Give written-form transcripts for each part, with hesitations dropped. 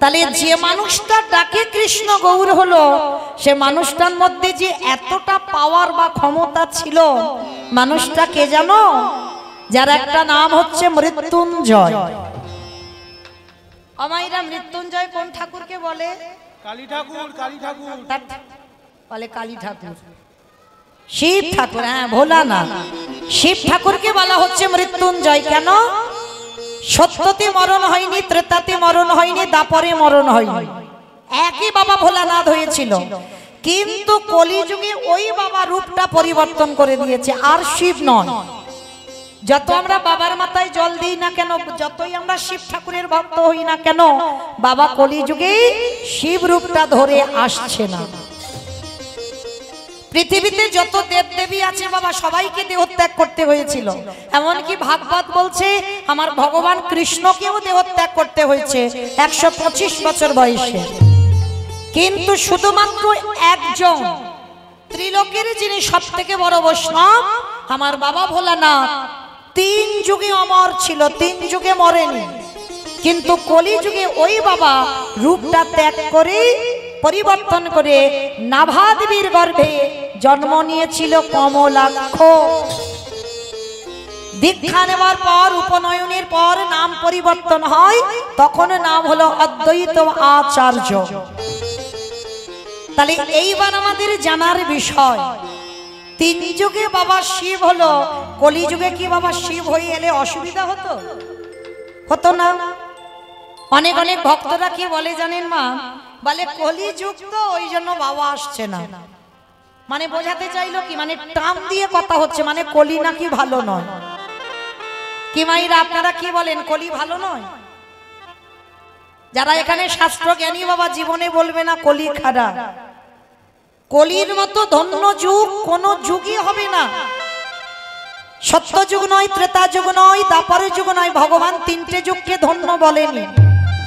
তাহলে যে মানুষটা ডাকে কৃষ্ণ গৌর হলো, সে মানুষটার মধ্যে যে এতটা পাওয়ার বা ক্ষমতা ছিল, মানুষটা কে জানো? যার একটা নাম হচ্ছে মৃত্যুঞ্জয়। আমাইরা মৃত্যুঞ্জয় কোন ঠাকুরকে বলে? কালী ঠাকুর। কালী ঠাকুর বলে কালী ঠাকুর, শিব ঠাকুর, হ্যাঁ ভোলা না, শিব ঠাকুরকে বলা হচ্ছে মৃত্যুঞ্জয়। কেন? সত্যতে মরণ হয়নি, ত্রেতাতে মরণ হয়নি, দাপরে মরণ হয়নি, একই বাবা ভোলানাথ হয়েছিল। কিন্তু কলিযুগে ওই বাবা রূপটা পরিবর্তন করে দিয়েছে, আর শিব নয়। যত আমরা বাবার মাথায় জল দিই না কেন, যতই আমরা শিব ঠাকুরের ভক্ত হই না কেন, বাবা কলিযুগে শিব রূপটা ধরে আসছে না। পৃথিবীতে যত দেব দেবী আছে বাবা, সবাইকে দেহত্যাগ করতে হয়েছিল। এমনকি ভাগবত বলছে আমার ভগবান কৃষ্ণকেও দেহত্যাগ করতে হয়েছে 125 বছর বয়সে। কিন্তু শুধুমাত্র একজন ত্রিলোকের যিনি সব থেকে বড় বৈষ্ণব, আমার বাবা ভোলানাথ, 3 যুগে অমর ছিল, 3 যুগে মরেনি। কিন্তু কলিযুগে ওই বাবা রূপটা ত্যাগ করে, পরিবর্তন করে নাভাদেবীর গর্ভে জন্ম নিয়েছিল কমলাক্ষ। দীক্ষা নেওয়ার পর, উপনয়নের পর নাম পরিবর্তন হয়, তখন নাম হলো অদ্বৈত আচার্য। তাহলে এইবার আমাদের জানার বিষয়, 3 যুগে বাবা শিব হলো, কলিযুগে কি বাবা শিব হয়ে এলে অসুবিধা হতো? হতো না। অনেক অনেক ভক্তরা কি বলে জানেন মা? বলে কলিযুগ তো ওই জন্য বাবা আসছে না। মানে বোঝাতে চাইলো কি, মানে টাম দিয়ে কথা হচ্ছে, মানে কলি নাকি ভালো নয়। কি মাইরা আপনারা কি বলেন, কলি ভালো নয়? যারা এখানে শাস্ত্র জ্ঞানী বাবা জীবনে বলবে না কলি খারাপ। কলির মতো ধন্য যুগ কোন যুগই হবে না। সত্য যুগ নয়, ত্রেতা যুগ নয়, দাপর যুগ নয়, ভগবান 3টে যুগকে ধন্য বলেনি,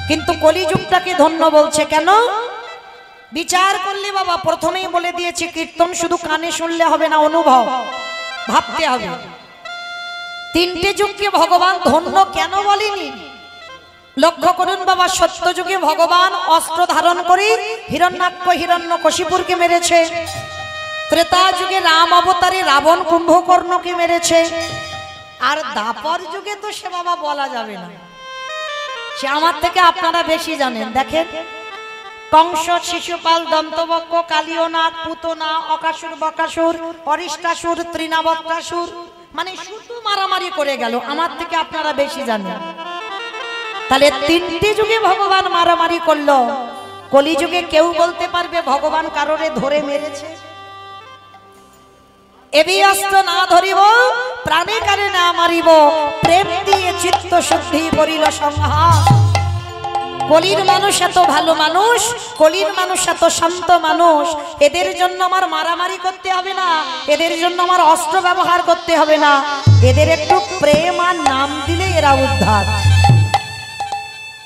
কিন্তু কলি যুগটাকে ধন্য বলছে। কেন? বিচার করলে বাবা প্রথমেই বলে দিয়েছি, কীর্তন শুধু কানে শুনলে হবে না, অনুভব ভাবতে হবে। 3টে যুগকে ভগবান ধন্য কেন বলেনি? লক্ষ্য করুন বাবা, সত্য যুগে ভগবান অস্ত্র ধারণ করে হিরণ্যাক্ষ হিরণ্যকশিপুরকে মেরেছে। ত্রেতা যুগে রাম অবতারে রাবণ কুম্ভকর্ণকে মেরেছে। আর দাপর যুগে তো সে বাবা বলা যাবে না, সে আমার থেকে আপনারা বেশি জানেন। দেখেন, কংস, শিশুপাল, দন্তবক্র, কালিয়নাথ, পুতনা, অকাসুর, বকাসুর, অরিষ্টাসুর, তৃণাবক্রাসুর, মানে শুধু মারামারি করে গেল। আমার থেকে আপনারা বেশি জানেন। তাহলে 3টে যুগে ভগবান মারামারি করলো, কলিযুগে কেউ বলতে পারবে ভগবান কারোরে ধরে মেরেছে? এবি অস্ত্র না ধরিব, প্রাণে কারে না মারিব, প্রেম দিয়ে চিত্ত শুদ্ধি করিল সংহার। কলির মানুষ এত ভালো মানুষ, কলির মানুষ এত শান্ত মানুষ, এদের জন্য আমার মারামারি করতে হবে না, এদের জন্য আমার অস্ত্র ব্যবহার করতে হবে না, এদের একটু প্রেম আর নাম দিলে এরা উদ্ধার।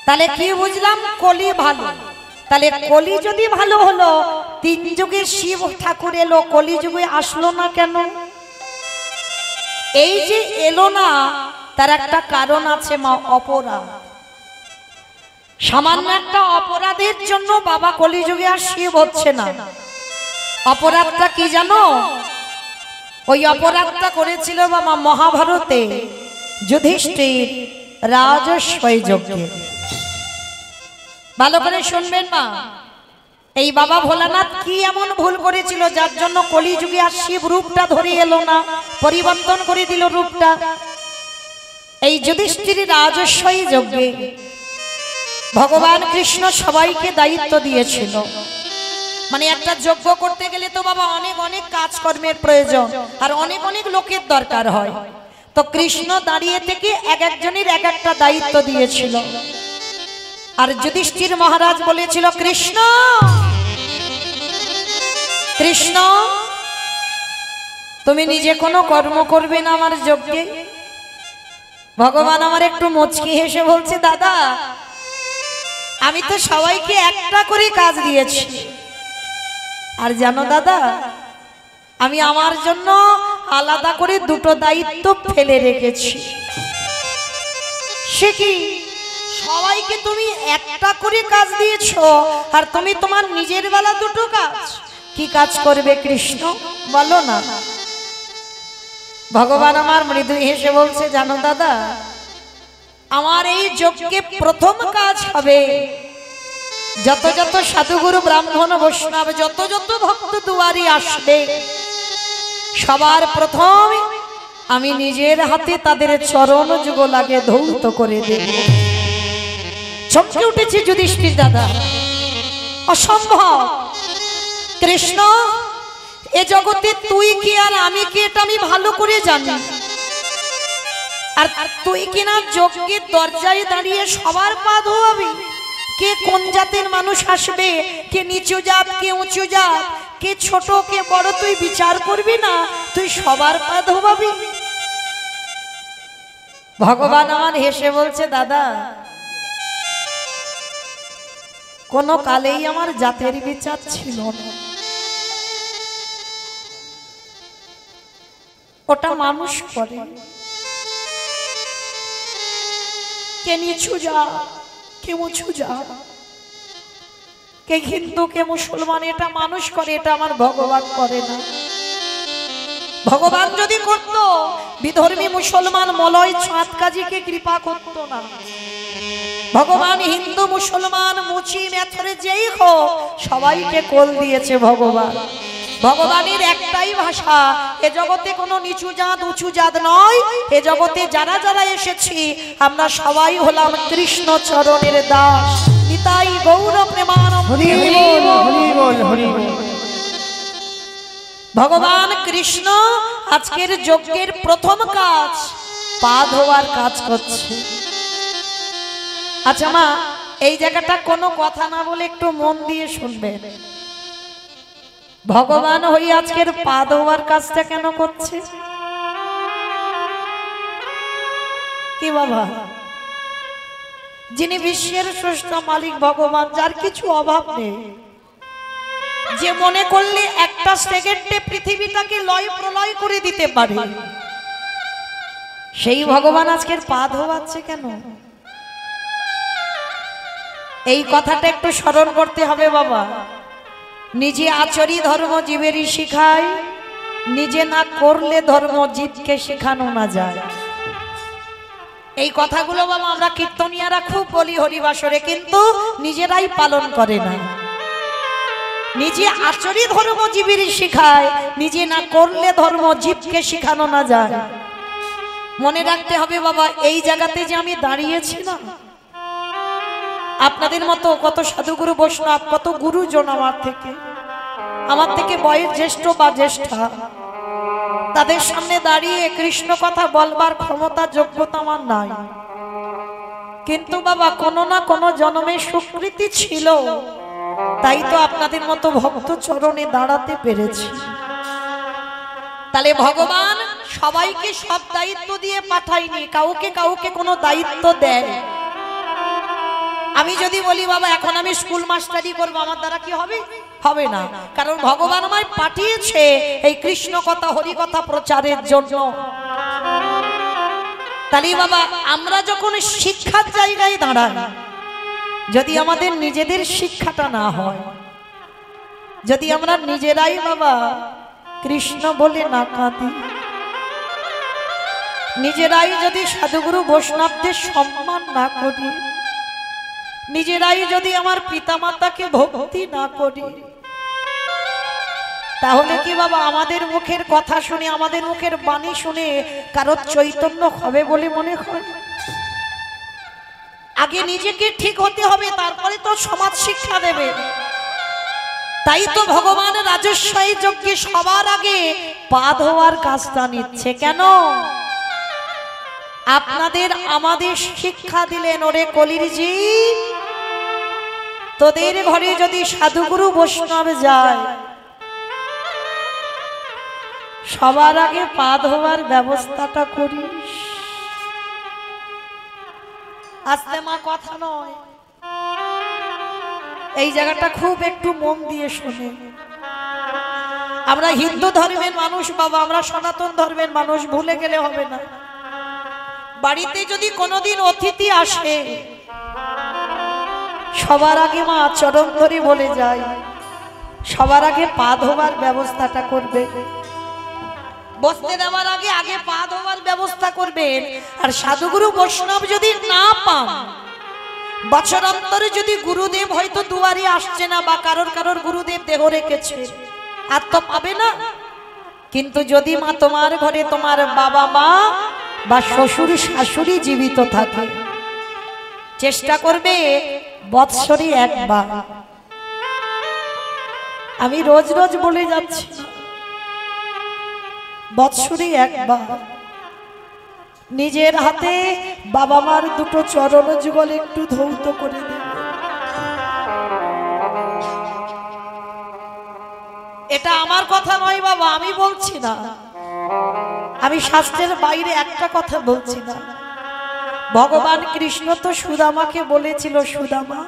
তাহলে কি বুঝলাম? কলি ভালো। তাহলে কলি যদি ভালো হলো, 3 যুগে শিব ঠাকুর এলো, কলিযুগে আসলো না কেন? এই যে এলো না, তার একটা কারণ আছে মা, অপরাধ। সামান্য একটা অপরাধের জন্য বাবা কলিযুগে আর শিব হচ্ছে না। অপরাধটা কি জানো? ওই অপরাধটা করেছিল বাবা মহাভারতে যুধিষ্ঠির রাজস্বই যজ্ঞে। ভালো করে শুনবেন মা, এই বাবা ভোলানাথ কি এমন ভুল করেছিল যার জন্য কলিযুগে আর শিব রূপটা ধরে এলো না, পরিবর্তন করে দিল রূপটা? এই যুধিষ্ঠির রাজস্বই যজ্ঞে ভগবান কৃষ্ণ সবাইকে দায়িত্ব দিয়েছিল। মানে একটা যজ্ঞ করতে গেলে তো বাবা অনেক অনেক কাজকর্মের প্রয়োজন, আর অনেক অনেক লোকের দরকার হয়। তো কৃষ্ণ দাঁড়িয়ে থেকে এক একজনের এক একটা দায়িত্ব দিয়েছিল। আর যুধিষ্ঠির মহারাজ বলেছিল, কৃষ্ণ কৃষ্ণ তুমি নিজে কোনো কর্ম করবে না আমার যজ্ঞে? ভগবান আমার একটু মুচকি হেসে বলছে, দাদা আমি তো সবাইকে একটা করে কাজ দিয়েছি, আর জানো দাদা আমি আমার জন্য আলাদা করে 2টো দায়িত্ব ফেলে রেখেছি। সে কি? সবাইকে তুমি একটা করে কাজ দিয়েছো, আর তুমি তোমার নিজের বেলা দুটো কাজ। কি কাজ করবে কৃষ্ণ বলো না? ভগবান আমার মৃদু হেসে বলছে, জানো দাদা, আমার এই যজ্ঞে প্রথম কাজ হবে, যত যত সাধুগুরু ব্রাহ্মণ বৈষ্ণব যত যত ভক্ত দুয়ারি আসবে, সবার প্রথম আমি নিজের হাতে তাদের চরণ যুগলাগে ধৌত করে দেব। চমকে উঠেছে যুধিষ্ঠির দাদা, অসম্ভব কৃষ্ণ, এ জগতে তুই কি আর আমি কি এটা আমি ভালো করে জানি, আর তুই কিনা যজ্ঞের দরজায় দাঁড়িয়ে সবার পা ধোয়াবি? কে কোন জাতের মানুষ আসবে, কে নিচু জাত কে উঁচু জাত, কে ছোট কে বড়, তুই বিচার করবি না, তুই সবার পা ধোয়াবি? ভগবান আমার হেসে বলছে, দাদা, কোন কালেই আমার জাতের বিচার ছিল না, ওটা মানুষ করে। কে নিচু যা কে উঁচু যা, কে হিন্দু কে মুসলমান, এটা মানুষ করে, এটা আমার ভগবান করে না। ভগবান যদি করত, বিধর্মী মুসলমান মলয় চাঁদ কাজীকে কৃপা করত না। ভগবান হিন্দু মুসলমান মুচি মেথরে যেই হোক সবাইকে কোল দিয়েছে ভগবান। ভগবানের একটাই ভাষা, এ জগতে কোনো নিচু জাত উঁচু জাত নয়, এ জগতে যারা যারা এসেছি আমরা সবাই হলাম কৃষ্ণ চরণের দাস। নিতাই গৌর প্রেমানন্দে। ভগবান কৃষ্ণ আজকের যজ্ঞের প্রথম কাজ পা ধোয়ার কাজ করছে। আচ্ছা মা, এই জায়গাটা কোনো কথা না বলে একটু মন দিয়ে শুনবেন। ভগবান হই আজকের পা ধোয়ার কাজটা কেন করছে? কি বাবা, যিনি বিশ্বের শ্রেষ্ঠ মালিক ভগবান, যার কিছু অভাব নেই, যে মনে করলে একটা সেকেন্ডে পৃথিবীটাকে লয় প্রলয় করে দিতে পারে, সেই ভগবান আজকের পা ধোয়াচ্ছে কেন? এই কথাটা একটু স্মরণ করতে হবে বাবা। নিজে আচরি ধর্ম জীবেরই শিখায়, নিজে না করলে ধর্ম জীবকে শেখানো না যায়। এই কথাগুলো বাবা আমরা কীর্তনিয়ারা খুব বলি হরিবাসরে, কিন্তু নিজেরাই পালন করে না। নিজে আচরি ধর্ম জীবেরই শিখায়, নিজে না করলে ধর্ম জীবকে শেখানো না যায়। মনে রাখতে হবে বাবা, এই জায়গাতে যে আমি দাঁড়িয়েছি না, আপনাদের মতো কত সাধুগুরু বৈষ্ণব, কত গুরুজন আমার থেকে বয়স জ্যেষ্ঠ বা জ্যেষ্ঠা, তাদের সামনে দাঁড়িয়ে কৃষ্ণ কথা বলবার ক্ষমতা যোগ্যতা আমার নাই। কিন্তু বাবা কোনো না কোনো জন্মে সুকৃতি ছিল, তাই তো আপনাদের মতো ভক্ত চরণে দাঁড়াতে পেরেছি। তাহলে ভগবান সবাইকে সব দায়িত্ব দিয়ে পাঠায়নি, কাউকে কাউকে কোনো দায়িত্ব দেয়। আমি যদি বলি বাবা এখন আমি স্কুল মাস্টারি করব, আমার দ্বারা কি হবে? হবে না, কারণ ভগবান আমায় পাঠিয়েছে এই কৃষ্ণ কথা হরি কথা প্রচারের জন্য। তাহলে বাবা আমরা যখন শিক্ষার জায়গায় দাঁড়াই, যদি আমাদের নিজেদের শিক্ষাটা না হয়, যদি আমরা নিজেরাই বাবা কৃষ্ণ বলে না কাঁদি, নিজেরাই যদি সাধুগুরু বৈষ্ণবদের সম্মান না করি, নিজেরাই যদি আমার পিতামাতাকে ভক্তি না করি, তাহলে কি বাবা আমাদের মুখের কথা শুনে, আমাদের মুখের বাণী শুনে কারোর চৈতন্য হবে বলে মনে হয়? আগে নিজেকে ঠিক হতে হবে, তারপরে তো সমাজ শিক্ষা দেবে। তাই তো ভগবান রাজস্বী যজ্ঞে সবার আগে পা ধোয়ার কাজটা নিচ্ছে। কেন? আপনাদের আমাদের শিক্ষা দিলেন, ওরে কলির জীব, তোদের ঘরে যদি সাধুগুরু বৈষ্ণব যায়, সবার আগে পা ধোয়ার ব্যবস্থাটা করিস। আস্তে মা, কথা নয়, এই জায়গাটা খুব একটু মন দিয়ে শুনে। আমরা হিন্দু ধর্মের মানুষ বাবা, আমরা সনাতন ধর্মের মানুষ, ভুলে গেলে হবে না। বাড়িতে যদি কোনোদিন অতিথি আসে, সবার আগে মা চরণ ধরে বলে যায়, সবার আগে পা ধোবার ব্যবস্থাটা করবে। বসতে দেওয়ার আগে আগে পা ধোবার ব্যবস্থা করবেন। আর সাধুগুরু বৈষ্ণব যদি না পান, বছরান্তরে যদি গুরুদেব হয়তো দুয়ারে আসছে না বা কারোর কারোর গুরুদেব দেহ রেখেছে, আর তো পাবে না। কিন্তু যদি মা তোমার ঘরে তোমার বাবা মা বা শ্বশুর শাশুড়ি জীবিত থাকে, চেষ্টা করবে বৎসরে একবার। আমি রোজ রোজ বলে যাচ্ছি, বৎসরে একবার নিজের হাতে বাবা মার দুটো চরণ যুগল একটু ধৌত করে দেবে। এটা আমার কথা নয় বাবা, আমি বলছি না, আমি শাস্ত্রের বাইরে একটা কথা বলছি না। ভগবান কৃষ্ণ তো সুদামাকে বলেছিল, সুদামা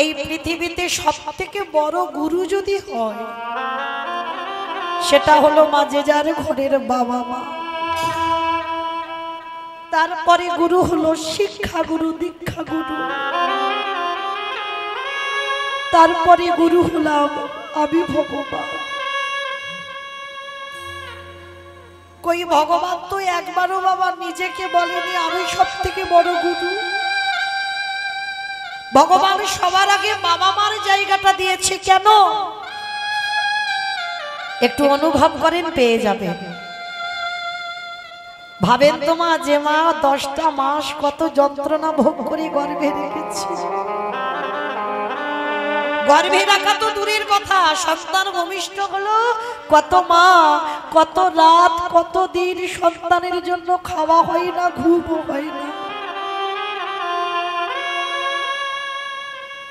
এই পৃথিবীতে সব থেকে বড় গুরু যদি হয় সেটা হলো মা যে যার ঘরের বাবা মা। তারপরে গুরু হলো শিক্ষা গুরু, দীক্ষা গুরু, তারপরে গুরু হলাম আমি ভগবান। কই ভগবান তো একবারও বাবা নিজেকে বলেনি আমি সব থেকে বড় গুরু। ভগবান সবার আগে বাবা মার জায়গাটা দিয়েছে। কেন? একটু অনুভব করেন, পেয়ে যাবে। ভাবেন তো মা, যে মা 10টা মাস কত যন্ত্রণা ভোগ করে গর্ভে রেখেছে, গর্ভে রাখা তো দূরের কথা, সন্তান ভূমিষ্ঠ হলো, কত মা কত রাত কত দিন সন্তানের জন্য খাওয়া হয় না, ঘুমও হয় না।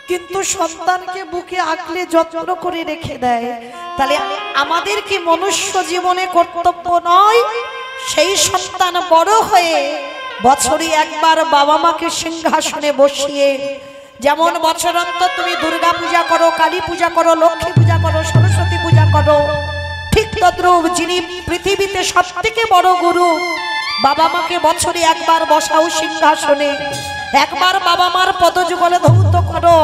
কিন্তু সন্তানকে বুকে আঁকলে যত্ন করে রেখে দেয়। তাহলে আমাদের কি মনুষ্য জীবনে কর্তব্য নয় সেই সন্তান বড় হয়ে বছরে একবার বাবা মাকে সিংহাসনে বসিয়ে, যেমন বছরান্তর তুমি দুর্গা পূজা করো, কালী পূজা করো, লক্ষ্মী পূজা করো, সরস্বতী পূজা করো, ঠিক তদ্রূপ যিনি পৃথিবীতে সব থেকে বড় গুরু, বাবা মাকে বছরে একবার বসাও সিংহাসনে, একবার বাবা মার পদযুগলে ধৌত করো,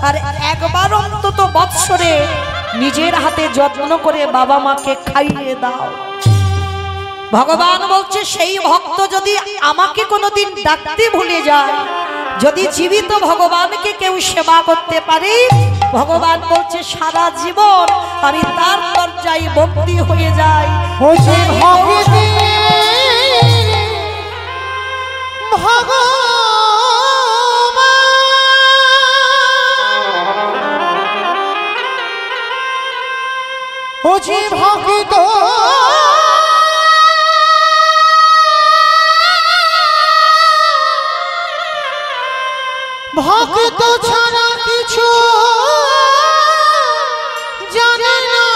আর একবার অন্তত বৎসরে নিজের হাতে যত্ন করে বাবা মাকে খাইয়ে দাও। ভগবান বলছে সেই ভক্ত যদি আমাকে কোনোদিন ডাকতে ভুলে যায়, যদি জীবিত ভগবানকে কেউ সেবা করতে পারে, ভগবান বলছে সারা জীবন আমি তার দরজায় বন্দী হয়ে যাই। ভগবান ভক্ত ছাড়া কিছু জানে না,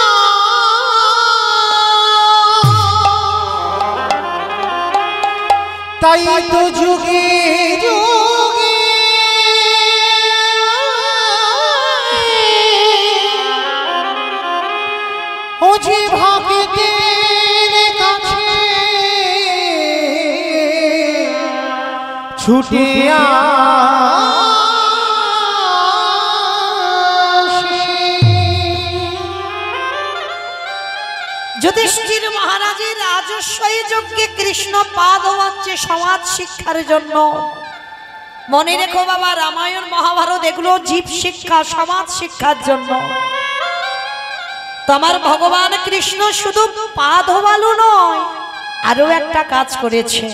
তাই তো যুগে যুগে ও যে ভক্তের কাছে ছুটে যুধিষ্ঠির মহারাজের রাজস্বী যজ্ঞে কৃষ্ণ পা ধোয়াচ্ছে সমাজ শিক্ষার জন্য। মনে রেখো বাবা, রামায়ণ মহাভারত এগুলো জীব শিক্ষা, সমাজ শিক্ষার জন্য। তোমার ভগবান কৃষ্ণ শুধু পা ধোয়ালো নয়, আরো একটা কাজ করেছে।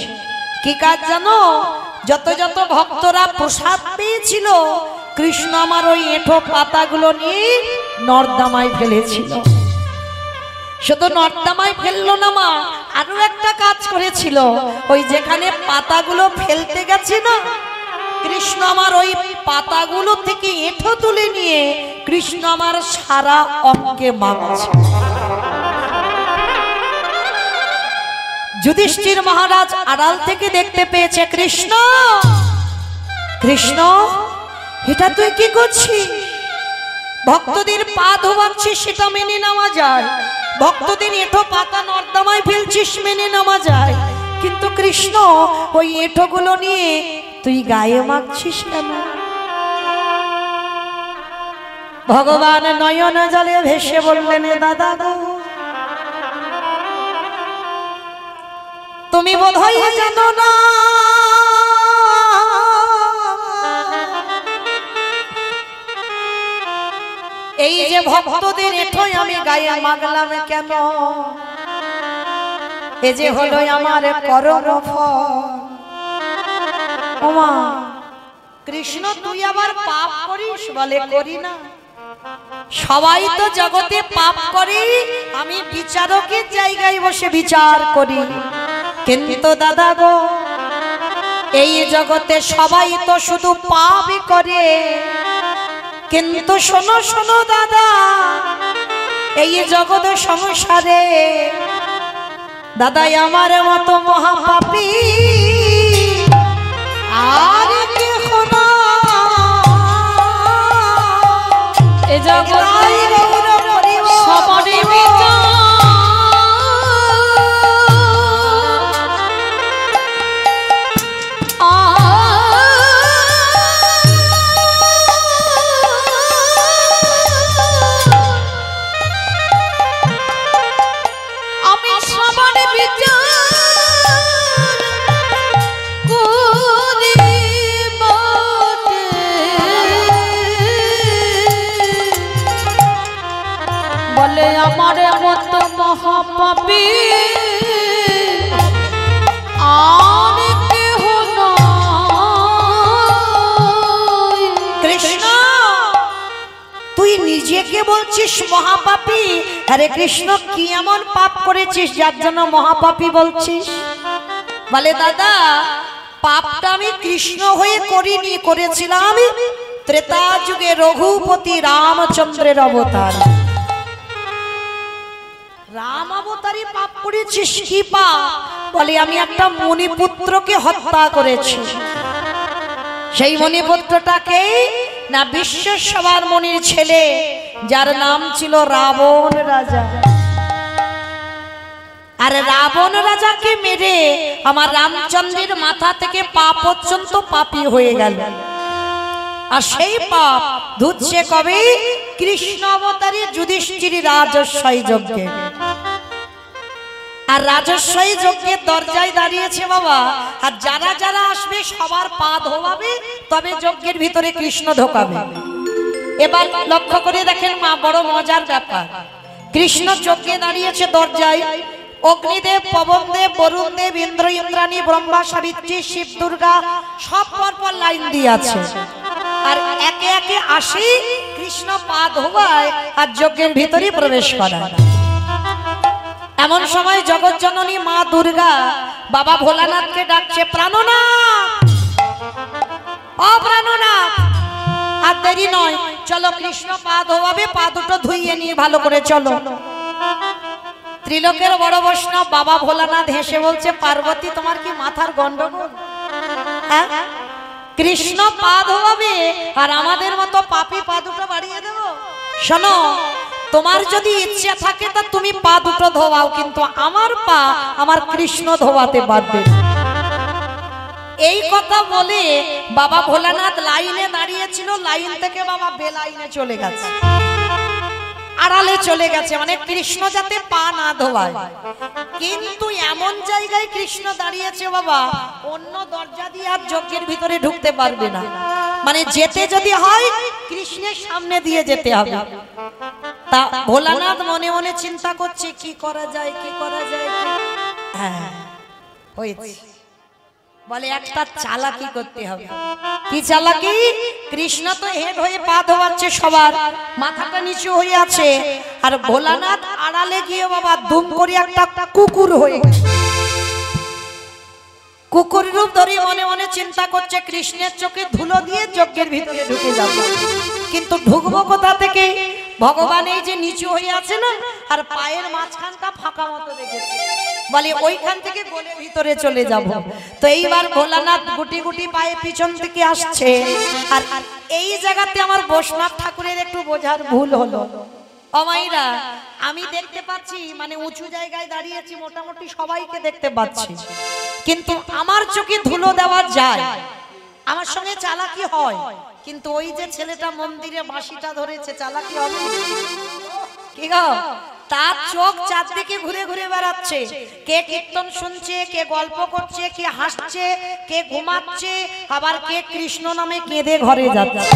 কি কাজ জানো? যত যত ভক্তরা প্রসাদ পেয়েছিল, কৃষ্ণ আমার ওই এঁঠো পাতাগুলো নিয়ে নর্দমায় ফেলেছিল। শুধু নর্দমায় ফেললো না মা, আরো একটা কাজ করেছিল। ওই যেখানে পাতাগুলো ফেলতে গেছে না, কৃষ্ণ আমার ওই পাতাগুলো থেকে এঁঠো তুলে নিয়ে কৃষ্ণ আমার সারা অঙ্গে মাখছে। যুধিষ্ঠির মহারাজ আড়াল থেকে দেখতে পেয়েছে, কৃষ্ণ কৃষ্ণ এটা তুই কি করছিস? ভক্তদের পা ধোয়াচ্ছিস, সেটা মেনে নেওয়া যায়। ভক্তদের এঁঠো পাতা নর্দমায় ফেলছিস, মেনে নেওয়া যায়। কিন্তু কৃষ্ণ ওই এঁঠোগুলো নিয়ে তুই গায়ে মাখছিস কেন? ভগবান নয়ন জলে ভেসে বললেন, দাদা গো, তুমি বোধহয় জানো না, এই যে ভক্তদের এঠোই আমি গায়ে মাগলাম কেন, এ যে হলো আমার কর্মফল। ওমা, কৃষ্ণ তুই আবার পাপ করিস? বলে করি না, সবাই তো জগতে পাপ করে, আমি বিচারকের জায়গায় বসে বিচার করি। কিন্তু দাদা গো, এই জগতে সবাই তো শুধু পাপই করে, কিন্তু শোনো শোনো দাদা, এই জগৎ সংসারে দাদাই আমার মতো মহাপাপী আর কেহ না। এ জগৎ সবারই বিচার, আমার মতো মহাপাপী আর কেহ নয়। কৃষ্ণ, তুই নিজেকে বলছিস মহাপাপী? আরে কৃষ্ণ, কি এমন পাপ করেছিস যার জন্য মহাপাপী বলছিস? বলে দাদা, পাপটা আমি কৃষ্ণ হয়ে করিনি, করেছিলাম ত্রেতা যুগে রঘুপতি রামচন্দ্রের অবতার। রাম অবতারে পাপ করেছিস? কি পাপ? বলে আমি একটা মণিপুত্রকে হত্যা করেছি। সেই মণিপুত্রটাকে না বিশ্বসভার মণির ছেলে, যার নাম ছিল রাবণ রাজা। আর রাবণ রাজাকে মেরে আমার রামচন্দ্রের মাথা থেকে পা পর্যন্ত পাপী হয়ে গেল। আর সেই পাপ ধুচ্ছে কবে? কৃষ্ণ অবতারে যুধিষ্ঠির রাজস্বই যজ্ঞে। আর রাজস্বই যজ্ঞের দরজায় দাঁড়িয়েছে বাবা, আর যারা যারা আসবে সবার পা ধোয়াবে, তবে যজ্ঞের ভিতরে কৃষ্ণ ঢোকাবে। এবার লক্ষ্য করে দেখেন মা, বড় মজার ব্যাপার। কৃষ্ণ যজ্ঞে দাঁড়িয়েছে দরজায়, অগ্নিদেব, পবনদেব, বরুণদেব, ইন্দ্র, ইন্দ্রাণী, ব্রহ্মা, সাবিত্রী, শিব, দুর্গা সব পরপর লাইন দিয়ে আছে। আর একে একে আসি, কৃষ্ণ পা ধোয়ায় আর যজ্ঞের ভিতরে প্রবেশ করায়। এমন সময় জগৎ জননী মা দুর্গা বাবা ভোলানাথকে ডাকছে, প্রাণনাথ, ও প্রাণনাথ, আর দেরি নয়, চলো কৃষ্ণ পা ধোয়াবে, পা দুটো ধুইয়ে নিয়ে ভালো করে চলো। ত্রিলোকের বড় বৈষ্ণব বাবা ভোলানাথ হেসে বলছে, পার্বতী, তোমার কি মাথার গন্ডগোল? হ্যাঁ, কৃষ্ণ পা ধোয়াবে আর আমাদের মতো পাপী পা দুটো বাড়িয়ে দেব? শোনো, তোমার যদি ইচ্ছে থাকে তা তুমি পা দুটো ধোয়াও, কিন্তু আমার পা আমার কৃষ্ণ ধোয়াতে পারবে। এই কথা বলে বাবা ভোলানাথ লাইনে দাঁড়িয়েছিল, লাইন থেকে বাবা বেলাইনে চলে গেছে, আড়ালে চলে গেছে, মানে কৃষ্ণ যাতে পা না ধোয়ায়। কিন্তু এমন জায়গায় কৃষ্ণ দাঁড়িয়েছে বাবা, অন্য দরজা দিয়ে আর যজ্ঞের ভিতরে ঢুকতে পারবে না, মানে যেতে যদি হয় কৃষ্ণের সামনে দিয়ে যেতে হবে। তা ভোলানাথ মনে মনে চিন্তা করছে, কি করা যায়, কি করা যায়। হ্যাঁ, হয়েছে। বলে একটা চালাকি করতে হবে। কি চালাকি? কৃষ্ণ তো হেড হয়ে পা ধোয়াচ্ছে, সবার মাথাটা নিচু হয়ে আছে, আর ভোলানাথ আড়ালে গিয়ে বাবা দুম করে একটা কুকুর হয়ে গেছে। কুকুর রূপ ধরে মনে মনে চিন্তা করছে, কৃষ্ণের চোখে ধুলো দিয়ে যজ্ঞের ভিতরে ঢুকে যাবে। কিন্তু ঢুকবো কোথা থেকে? ভগবান এই যে নিচু হয়ে আছে না, আর পায়ের মাঝখানটা ফাঁকা মতো রেখেছে, বলে ওইখান থেকে গলে ভিতরে চলে যাব। তো এইবার ভোলানাথ গুটি গুটি পায়ে পিছন থেকে আসছে, আর এই জায়গাতে আমার বৈষ্ণব ঠাকুরের একটু বোঝার ভুল হলো। অমাইরা, আমি দেখতে পাচ্ছি, মানে উঁচু জায়গায় দাঁড়িয়েছি, মোটামুটি সবাইকে দেখতে পাচ্ছি, কিন্তু আমার চোখে ধুলো দেওয়া যায়, আমার সঙ্গে চালাকি হয়, কিন্তু ওই যে ছেলেটা মন্দিরে বাঁশিটা ধরেছে চালাকি হবে কি গো? তার চোখ চারদিকে ঘুরে ঘুরে বেড়াচ্ছে, কে কীর্তন শুনছে, কে গল্প করছে, কে হাসছে, কে ঘুমাচ্ছে, আবার কে কৃষ্ণ নামে কেঁদে ঘরে যাচ্ছে।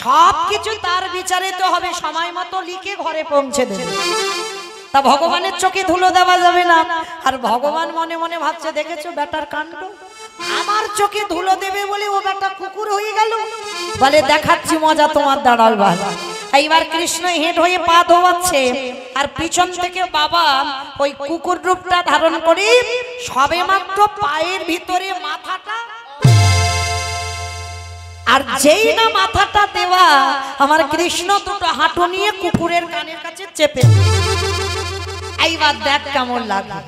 সবকিছু তার বিচারে তো হবে, সময় মতো লিখে ঘরে পৌঁছে দেবে। তা ভগবানের চোখে ধুলো দেওয়া যাবে না। আর ভগবান মনে মনে ভাবছে, দেখেছো বেটার কাণ্ড, আমার চোখে ধুলো দেবে বলে ও বেটা কুকুর হয়ে গেল। বলে দেখাচ্ছি মজা তোমার, দাঁড়াল বাবা। এইবার কৃষ্ণ হেঁট হয়ে পা ধোয়াচ্ছে, আর পিছন থেকে বাবা ওই কুকুর রূপটা ধারণ করে সবে মাত্র পায়ের ভিতরে মাথাটা, আর যেই না মাথাটা দেওয়া, আমার কৃষ্ণ দুটো হাঁটু নিয়ে কুকুরের কানের কাছে চেপে। এইবার দেখ কেমন লাগে।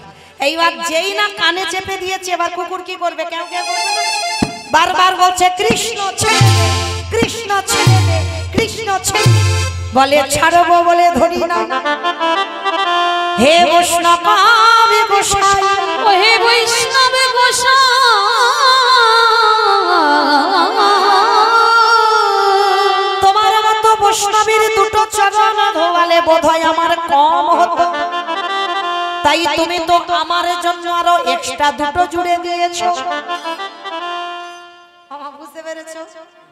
এইবার যেই না কানে চেপে দিয়েছে, এবার কুকুর কি করবে? কেউ কেউ বারবার বলছে কৃষ্ণ ছেড়ে দে, কৃষ্ণ ছেড়ে দে, কৃষ্ণ ছেড়ে দে। বলে ছাড়বো বলে ধরি না। হে বৈষ্ণব গোসাই, ও হে বৈষ্ণব গোসাই, তোমার মতো বৈষ্ণবের দুটো চরণ ধোয়ালে বোধহয় আমার কম হতো, তাই তুমি তো আমার জন্য আরো এক্সট্রা দুটো জুড়ে দিয়েছো। বুঝতে পেরেছো?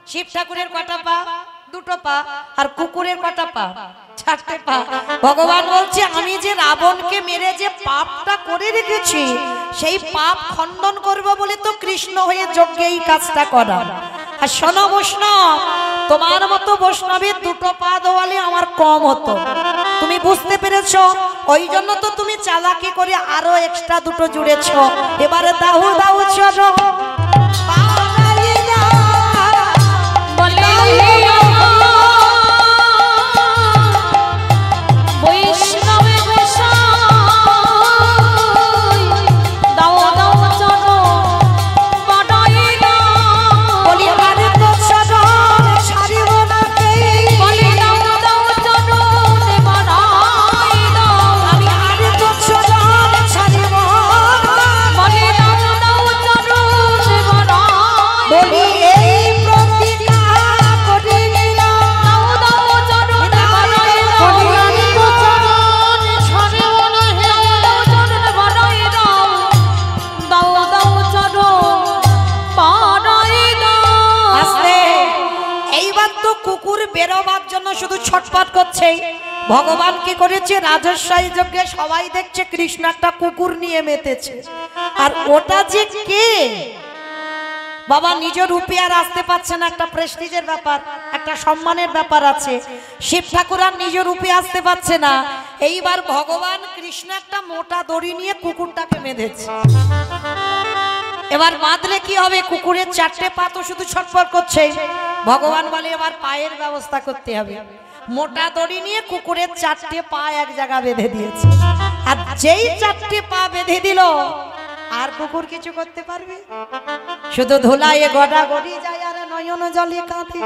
শিব ঠাকুরের কটা পা? দুটো পা। আর কুকুরের কটা পা? চারটে পা। ভগবান বলছে, আমি যে রাবণকে মেরে যে পাপটা করে রেখেছি, সেই পাপ খণ্ডন করব বলে তো কৃষ্ণ হয়ে যজ্ঞে এই কাজটা করা। আর শোনো বৈষ্ণব, তোমার মতো বৈষ্ণবের দুটো পা দেওয়ালে আমার কম হতো, তুমি বুঝতে পেরেছো? ওই জন্য তো তুমি চালাকি করে আরো এক্সট্রা দুটো জুড়েছো। এবারে দাও দাও চলো বলে বৈষ্ণব গোসাই, দাও দাও চলো বাড়াই দাও। বলি আরে তো চরণ ছাড়িব না কে, বলে দাও দাও চলো বাড়াই দাও। আমি আরে তো চরণ ছাড়িব না। বলে দাও দাও চলো বাড়াই। বলি এই প্রতিজ্ঞা করে নিলাম, দাও দাও চলো বাড়াই দাও। বলি আমি তো চরণ ছাড়িব না হে। দাও চলো বাড়াই দাও। দাও দাও চলো বাড়াই দাও। আস্তে। এইবার তো কুকুর বেরোবার জন্য শুধু ছটফট করছে। ভগবান কি করেছে? রাজস্বাই যজ্ঞে সবাই দেখছে কৃষ্ণ একটা কুকুর নিয়ে মেতেছে, আর ওটা যে কে বাবা নিজ রূপে আর আসতে পারছে না। একটা প্রেস্টিজের ব্যাপার, একটা সম্মানের ব্যাপার আছে। শিব ঠাকুর আর নিজ রূপে আসতে পারছে না। এইবার ভগবান কৃষ্ণ একটা মোটা দড়ি নিয়ে কুকুরটাকে বেঁধেছে। এবার বাঁধলে কি হবে? কুকুরের চারটে পা তো শুধু ছটফট করছে। ভগবান বলে এবার পায়ের ব্যবস্থা করতে হবে। মোটা দড়ি নিয়ে কুকুরের চারটে পা এক জায়গা বেঁধে দিয়েছে। আর যেই চারটে পা বেঁধে দিল, আর কুকুর কিছু করতে পারবে? শুধু ধুলায় গড়া গড়ি যায় আর নয়ন জলে কাঁদে।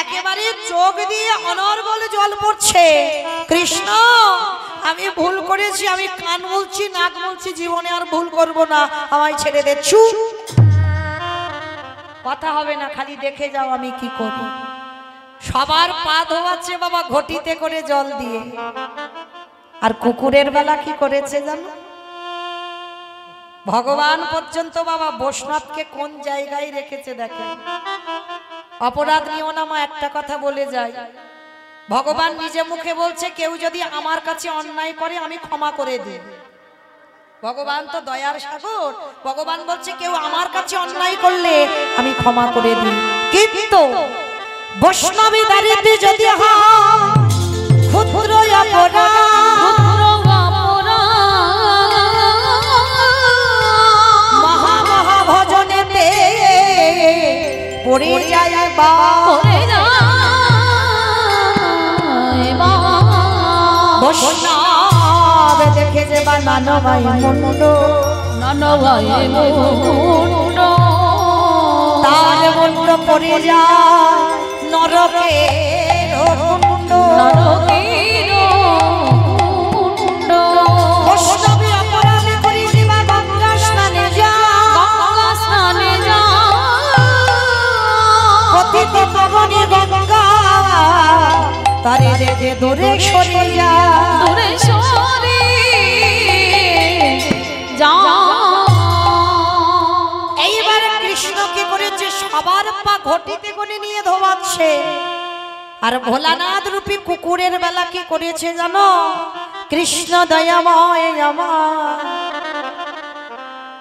একেবারে চোখ দিয়ে অনর্গল জল পড়ছে। কৃষ্ণ, আমি ভুল করেছি, আমি কান বলছি, নাক বলছি, জীবনে আর ভুল করব না, আমায় ছেড়ে দে। চুপ, কথা হবে না, খালি দেখে যাও আমি কি করি। সবার পা ধোয়াচ্ছে বাবা ঘটিতে করে জল দিয়ে। আর কুকুরের বেলা কি করেছে জানো? ভগবান পর্যন্ত বাবা বৈষ্ণবকে কোন জায়গায় রেখেছে দেখেন। অপরাধ নিও না মা, একটা কথা বলে যায়। ভগবান নিজে মুখে বলছে, কেউ যদি আমার কাছে অন্যায় করে আমি ক্ষমা করে দিই। ভগবান তো দয়ার সাগর। ভগবান বলছে কেউ আমার কাছে অন্যায় করলে আমি ক্ষমা করে দিই। কিন্তু বৈষ্ণবী দাঁড়িয়ে যদি হয় ক্ষুদ্র অপরাধ, মহা মহা ভজনেতে পড়ে যায় বা বৈষ্ণব দেখে যে বা নানবাই মুন্ড, তার মুন্ড পড়ে যায় নরকের কুণ্ড। বৈষ্ণবী অপরাধ করি দিবা গঙ্গা স্নানে যায়, পতিত পাবনী গঙ্গা তারে দেখে দূরে সরে যা দূরে সরে যা। এইবার কৃষ্ণ কি করেছে সবার পা ঘটিতে করে নিয়ে ধোয়াচ্ছে আর ভোলানাথ রূপী কুকুরের বেলা কি করেছে জানো কৃষ্ণ দয়াময় আমার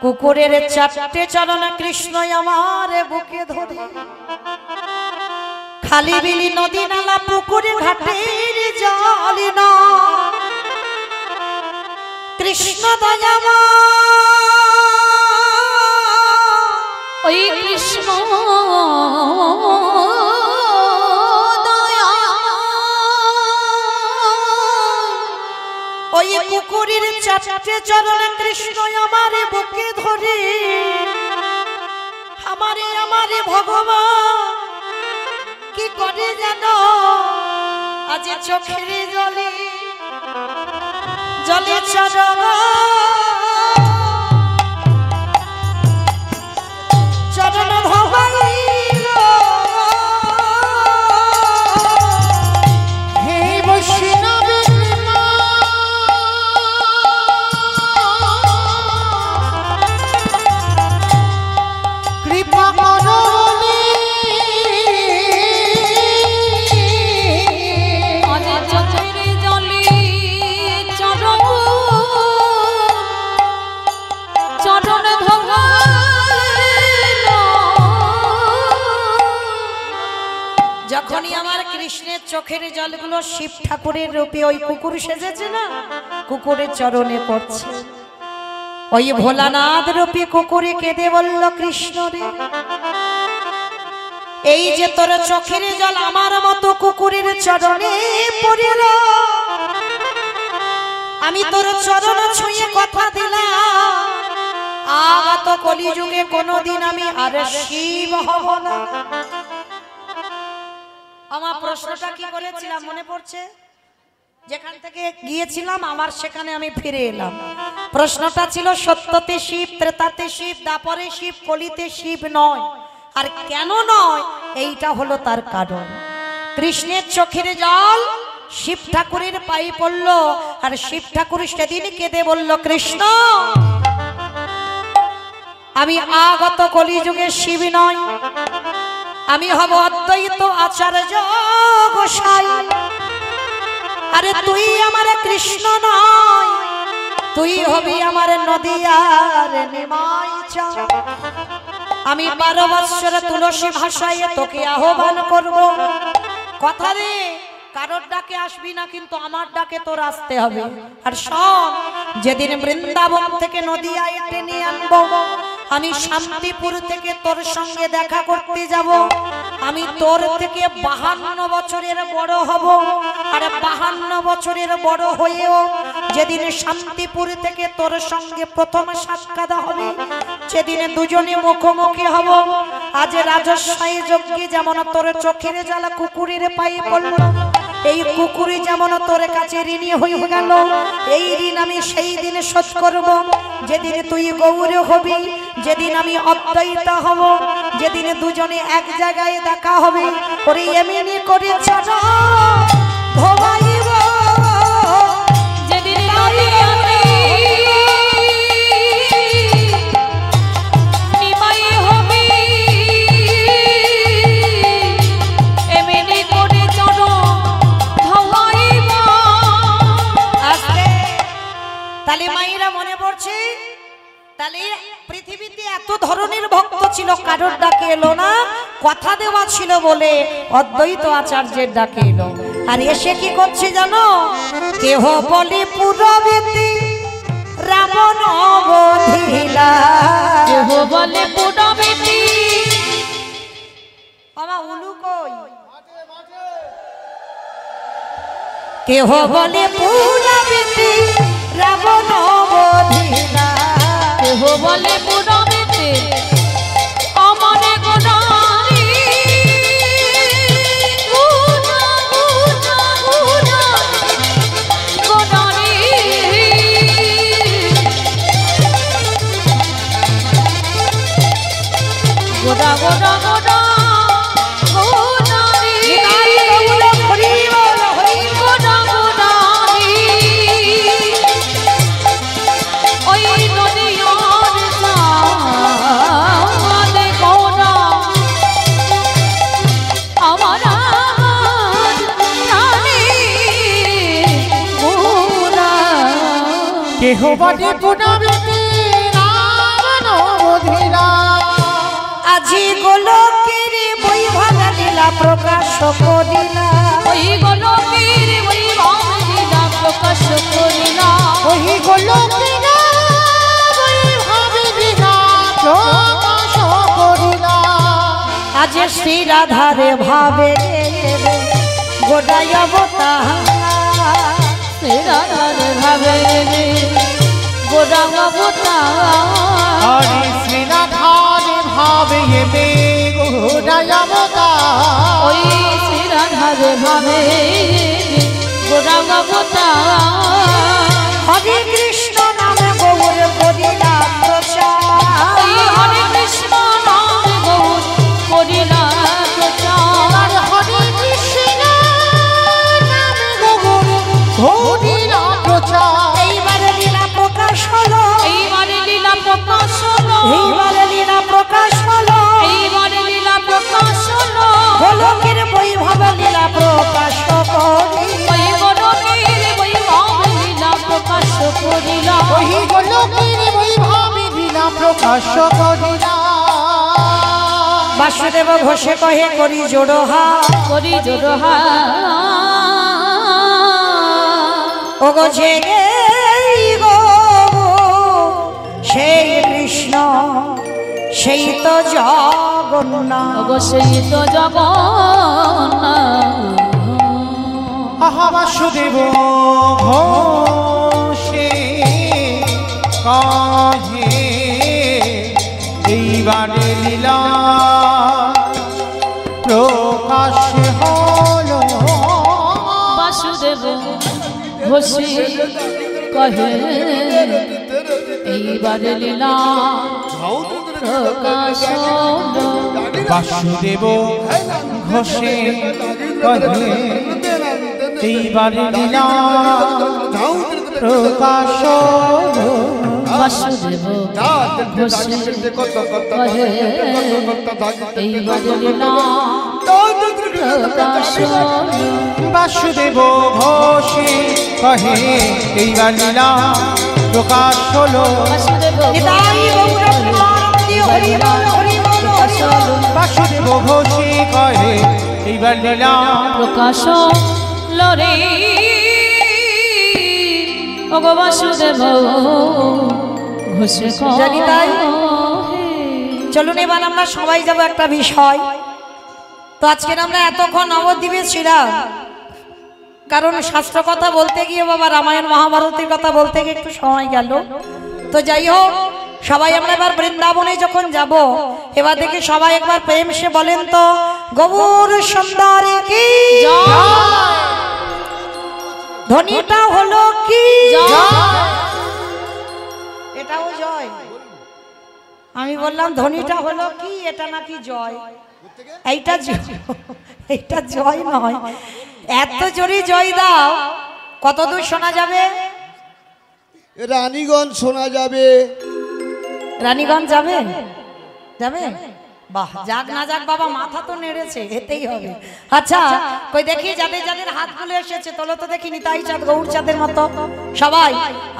কুকুরের চারটে চরণ কৃষ্ণ আমার বুকে ধরে খালি বিলি নদী নালা পুকুরে ঘাটের জল না কৃষ্ণ দয়াময় ওই কৃষ্ণ ওই কুকুরের চারটে চরণ কৃষ্ণ আমারে বুকে ধরে আমারে ভগবান কি করে জানো আজ চোখের জলে জলে চরণ চরণ ধোবাই হে বৈষ্ণবের মা কৃপা করো বলে আজ চোখের জলে চরণ চরণ ধোবাইলো। যখনই আমার কৃষ্ণের চোখের জলগুলো শিব ঠাকুরের রূপে ওই কুকুর সেজেছে না কুকুরের চরণে পড়ছে ওই ভোলানাথ রূপে কুকুরে কেঁদে বলল কৃষ্ণ রে এই যে তোর চোখের জল আমার মতো কুকুরের চরণে পড়িল আমি তোর চরণ ছুঁয়ে কথা দিলাম আগত কলিযুগে কোনোদিন আমি আর শিব হব না। আমার প্রশ্নটা কি করেছিলাম মনে পড়ছে যেখান থেকে গিয়েছিলাম আমার সেখানে আমি ফিরে এলাম প্রশ্নটা ছিল সত্যতে শিব ত্রেতাতে শিব দাপরে শিব কলিতে শিব নয় আর কেন নয় এইটা হলো তার কারণ কৃষ্ণের চোখের জল শিব ঠাকুরের পায়ে পড়ল আর শিব ঠাকুর সেদিন কেঁদে বলল কৃষ্ণ আমি আগত কলিযুগে শিব নয় আমি হব অদ্বৈত আচার্য গোসাই আরে তুই আমার কৃষ্ণ নয় তুই হবি আমার নদিয়ার নিমাই চাঁদ আমি 12 বৎসর তুলসী ভাষায় তোকে আহ্বান করব কথা রে কারোর ডাকে আসবি না কিন্তু আমার ডাকে তোর আসতে হবে আর শোন যেদিন বৃন্দাবন থেকে নদিয়ায় টেনে আনবো আমি শান্তিপুর থেকে তোর সঙ্গে দেখা করতে যাব আমি তোর থেকে 52 বছরের বড় হব আর 52 বছরের বড় হয়েও যেদিন শান্তিপুর থেকে তোর সঙ্গে প্রথম সাক্ষাৎ হবে সেদিন দুজনে মুখোমুখি হব আজ রাজস্বাই যজ্ঞে যেমন তোর চোখের জ্বালা কুকুরের পায়ে পড়ল এই কুকুরি যেমন তোর কাছে ঋণী হয়ে গেল এই ঋণ আমি সেই দিন শোধ করব যেদিন তুই গৌর হবি যেদিন আমি অদ্বৈত হব যেদিন দুজনে এক জায়গায় দেখা হবে ওরে এমনি করে চলো ভবাইব যেদিন আমি নিমাই হবি এমনি করে চরণ ধোয়াইব। আস্তে তাহলে মায়েরা মনে পড়ছে তাহলে পৃথিবীতে এত ধরনের ভক্ত ছিল কারোর ডাকে এলো না কথা দেওয়া ছিল বলে অদ্বৈত আচার্যের ডাকে এলো আর এসে কি করছে জানো কেহ বলে পুরবেতে রাবণ বধিলা কেহ বলে পুরবেতি বাবা উলু কই কেহ বলে পুরবেতে রাবণ বধিলা কেহ বলে পুরবেতি আমারে গোড়ারি গুনা গুনা গুনা গোড়ারি গোড়া গোড়া গোড়া কেহ বলে পুনমিতে রাবণ বধিরা আজি গোলকের বৈভব লীলা প্রকাশ করিলা ওই গোলকের বৈভব লীলা প্রকাশ করিলা ওই গোলকের বৈভব লীলা প্রকাশ করিলা আজ শ্রী রাধারে ভাবে গোটাই অবতার শ্রী রাধার ভাবে গোড়া অবতার হরে শ্রী রাধার ভাবে এবে গোড়ায় অবতার ওই শ্রী রাধার ভাবে গোড়া অবতার হরে কৃষ্ণ নামে গৌর করিলা প্রচার ওই হরে কৃষ্ণ নাম গৌর করিলা প্রচার হরে কৃষ্ণ নামে গৌর হরিলা প্রচার এইবারে লীলা প্রকাশ হলো এইবারে লীলা প্রকাশ হলো এইবারে লীলা প্রকাশ হলো এইবারে লীলা প্রকাশ হলো গোলকের বৈভব লীলা প্রকাশ করি ওই গোলকের বৈভব লীলা প্রকাশ করিলা ওই গোলকের বৈভব লীলা প্রকাশ করিলা বাসুদেব ঘোষে কহে করি জোড়হা করি জোড়হা ওগো জেগে গো সেই কৃষ্ণ সেই তো জগন্নাথ অবশ্যই তো জগন্নাথ আহা বাসুদেব ঘোষে কাহে এইবারে লীলা প্রকাশ হলো বাসুদেব ঘোষে কহে এইবারে লীলা প্রকাশ হলো বাসুদেব ঘোষে কহে এইবারে লীলা প্রকাশ হলো বাসুদেব ঘোষে কহে এইবারে লীলা প্রকাশ হলো বাসুদেব ঘোষে কহে এইবার লীলা প্রকাশ হলো বাসুদেব নিতাই গৌর প্রেমানন্দে হরি বল হরি বল হরি বল। বাসুদেব ঘোষে কহে এইবার লীলা প্রকাশ লরে ওগো বাসুদেব ঘোষে জানি তাই। চলুন এবার আমরা সবাই যাব একটা বিষয়। তো আজকে আমরা এতক্ষণ নবদ্বীপে ছিলাম, কারণ শাস্ত্র কথা বলতে গিয়ে বাবা রামায়ণ মহাভারতের কথা বলতে গিয়ে একটু সময় গেল। তো যাই হোক, সবাই আমরা এবার বৃন্দাবনে যখন যাব, এবার দেখি সবাই একবার প্রেম সে বলেন তো গৌর সুন্দরী কি ধ্বনিটা হলো কি, এটাও জয়। আমি বললাম ধ্বনিটা হলো কি, এটা নাকি জয়। এইটা জয় নয়, এত জোরে জয় দাও। কত দূর শোনা যাবে? রানীগঞ্জ শোনা যাবে। রানীগঞ্জ যাবে? যাবে? বাহ, যাক না যাক বাবা, মাথা তো নেড়েছে, এতেই হবে। আচ্ছা, কই দেখি যাদের যাদের হাতগুলো এসেছে তোলো তো দেখি, নিতাই চাঁদ গৌর চাঁদের মতো সবাই।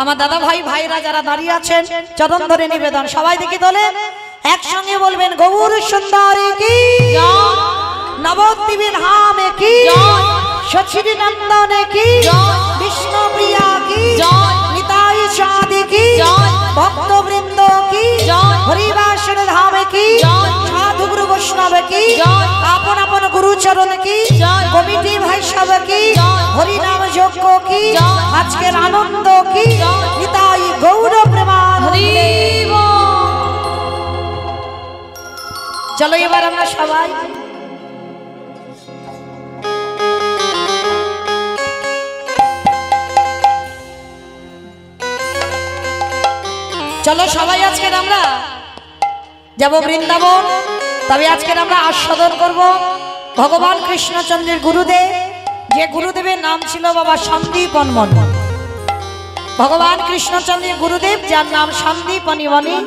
আমার দাদা ভাই ভাইরা যারা দাঁড়িয়ে আছেন, চরণ ধরে নিবেদন, সবাই দেখি তোলে, একসঙ্গে বলবেন গৌর সুন্দরী কি, নবদ্বীপের ধামে কি, সচির নন্দনে কি, বিষ্ণু প্রিয়া কি, নিতাই চাঁদ কি, ভক্তবৃন্দ কি, হরিবাসন ধামে কি, সাধু গুরু বৈষ্ণব কি, আপন আপন গুরুচরণ কি, কমিটি ভাই সব কি, হরিনাম যজ্ঞ কি, আজকের আনন্দ কি, নিতাই গৌর প্রেমানন্দে। চলো এবার আমরা সবাই আজকে আমরা যাব বৃন্দাবন। তবে আজকে আমরা আস্বাদন করব ভগবান কৃষ্ণচন্দ্রের গুরুদেব, যে গুরুদেবের নাম ছিল বাবা সন্দীপন মণি। ভগবান কৃষ্ণচন্দ্রের গুরুদেব যার নাম সন্দীপনী মণি।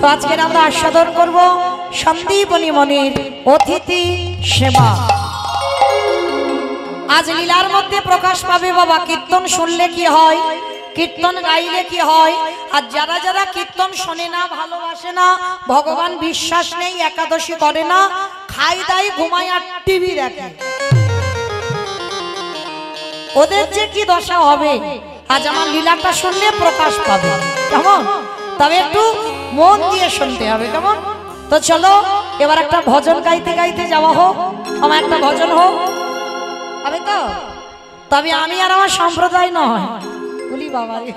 তো আজকে আমরা আস্বাদন করব সন্দীপনী মণির অতিথি সেবা। আজ লীলার মধ্যে প্রকাশ পাবে বাবা। কীর্তন শুনলে কি হয়? কীর্তন গাইলে কি হয়, আর যারা যারা কীর্তন শোনে না, ভালোবাসে না, ভগবান বিশ্বাস নেই, একাদশী করে না, খাই দাই ঘুমায় আর টিভি দেখে, ওদের যে কি দশা হবে আজ আমার লীলাটা শুনলে প্রকাশ পাবে। কেমন? তবে একটু মন দিয়ে শুনতে হবে। কেমন? তো চলো এবার একটা ভজন গাইতে গাইতে যাওয়া হোক। আমার একটা ভজন হোক হবে তো? তবে আমি আর আমার সম্প্রদায় নয়, বলি বাবা রে।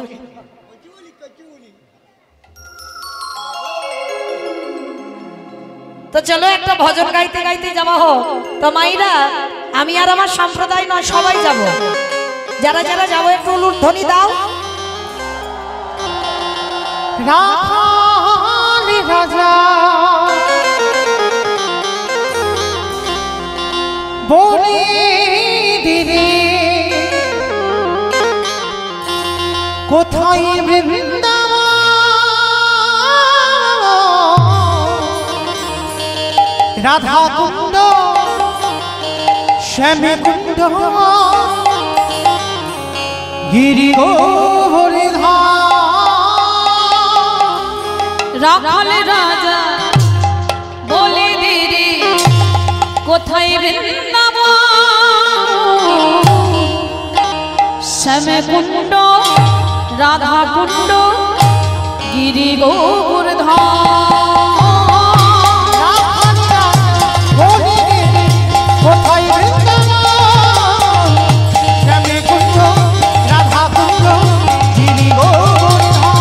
তো চলো একটা ভজন গাইতে গাইতে যাওয়া হোক। তো মাইরা আমি আর আমার সম্প্রদায় নয়, সবাই যাব। যারা যারা যাবো একটু উলুধ্বনি দাও। রাখালি রাজা বনে দিরে কোথায় বৃন্দাবন, রাধা কুণ্ড শ্যামে কুণ্ড গিরি গোবর্ধন, রাখাল রাজা বলে দিরে কোথায় বৃন্দাবন, শ্যামে কুণ্ড রাধা কুণ্ড গিরি গোবর্ধন। কোথায় বৃন্দাবন শ্যামে কুণ্ড রাধা কুণ্ড গিরি গোবর্ধন।